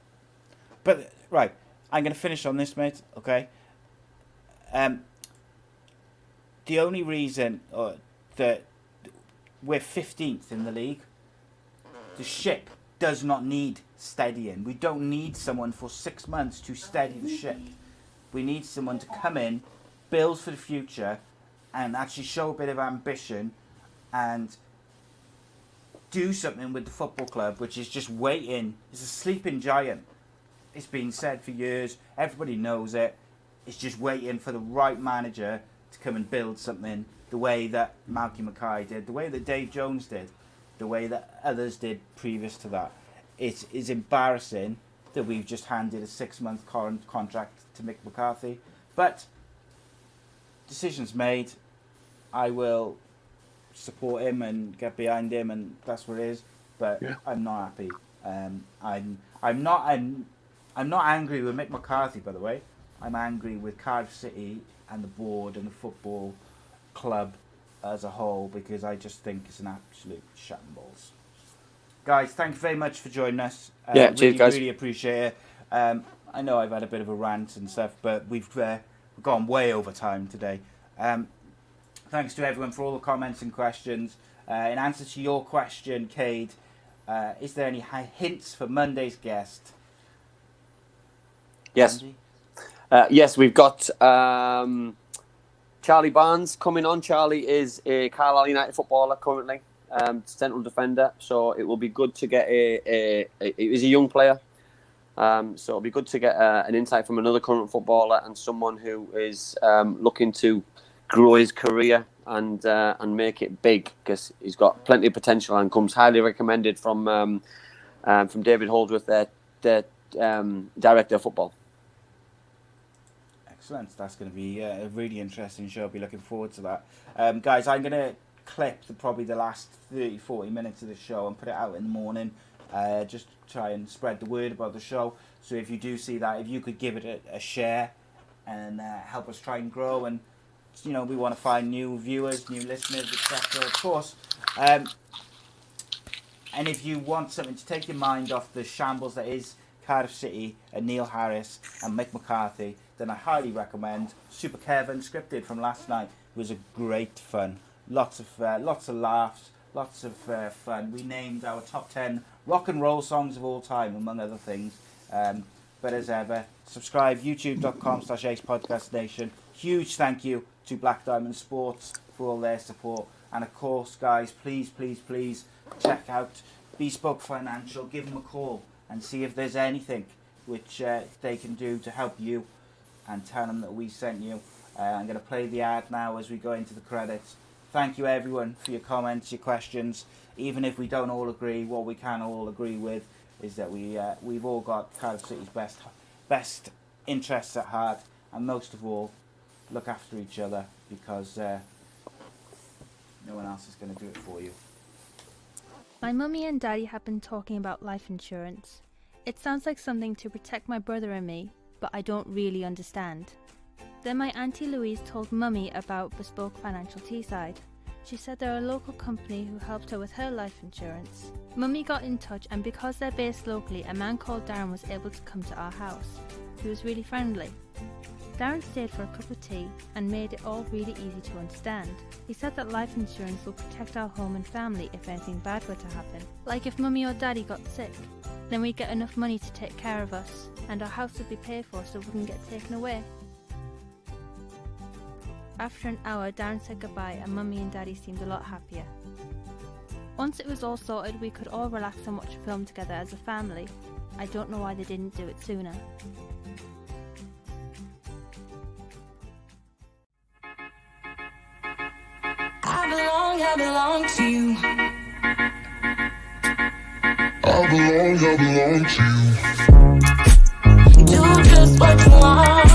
but right, I'm going to finish on this, mate. Okay. The only reason that we're 15th in the league, the ship does not need steadying. We don't need someone for 6 months to steady the ship. We need someone to come in, build for the future, and actually show a bit of ambition and do something with the football club, which is just waiting. It's a sleeping giant. It's been said for years. Everybody knows it. It's just waiting for the right manager to come and build something the way that Malky Mackay did, the way that Dave Jones did, the way that others did previous to that. It is embarrassing that we've just handed a 6-month contract to Mick McCarthy. But decisions made. I will support him and get behind him, and that's what it is. But yeah. I'm not happy. I'm not angry with Mick McCarthy, by the way. I'm angry with Cardiff City and the board and the football club as a whole, because I just think it's an absolute shambles. Guys, thank you very much for joining us. Cheers, guys. Really appreciate it. I know I've had a bit of a rant and stuff, but we've gone way over time today. Thanks to everyone for all the comments and questions. In answer to your question, Cade, is there any hints for Monday's guest? Yes. Yes, we've got Charlie Barnes coming on. Charlie is a Carlisle United footballer currently, central defender. So it will be good to get he's a young player. So it'll be good to get an insight from another current footballer and someone who is looking to grow his career and make it big, because he's got plenty of potential and comes highly recommended from David Holdsworth, their director of football. Excellent. That's going to be a really interesting show. I'll be looking forward to that. Guys, I'm going to clip probably the last 30-40 minutes of the show and put it out in the morning, just to try and spread the word about the show. So if you do see that, if you could give it a share and help us try and grow, and we want to find new viewers, new listeners, etc. Of course. And if you want something to take your mind off the shambles that is Cardiff City and Neil Harris and Mick McCarthy, then I highly recommend Super Kevin, scripted from last night. It was a great fun. Lots of laughs, lots of fun. We named our top 10 rock and roll songs of all time, among other things. But as ever, subscribe, youtube.com/AcePodcastNation. Huge thank you to Black Diamond Sports for all their support. And of course, guys, please check out Bespoke Financial. Give them a call and see if there's anything which they can do to help you, and tell them that we sent you. I'm going to play the ad now as we go into the credits. Thank you everyone for your comments, your questions. Even if we don't all agree, what we can all agree with is that we've all got Cardiff City's best interests at heart, and most of all, look after each other, because no one else is going to do it for you. My mummy and daddy have been talking about life insurance. It sounds like something to protect my brother and me, but I don't really understand. Then my Auntie Louise told Mummy about Bespoke Financial Teesside. She said they're a local company who helped her with her life insurance. Mummy got in touch, and because they're based locally, a man called Darren was able to come to our house. He was really friendly. Darren stayed for a cup of tea and made it all really easy to understand. He said that life insurance will protect our home and family if anything bad were to happen. Like if Mummy or Daddy got sick, then we'd get enough money to take care of us, and our house would be paid for so it wouldn't get taken away. After an hour, Darren said goodbye and Mummy and Daddy seemed a lot happier. Once it was all sorted, we could all relax and watch a film together as a family. I don't know why they didn't do it sooner. I belong to you. I belong to you. Do just what you want.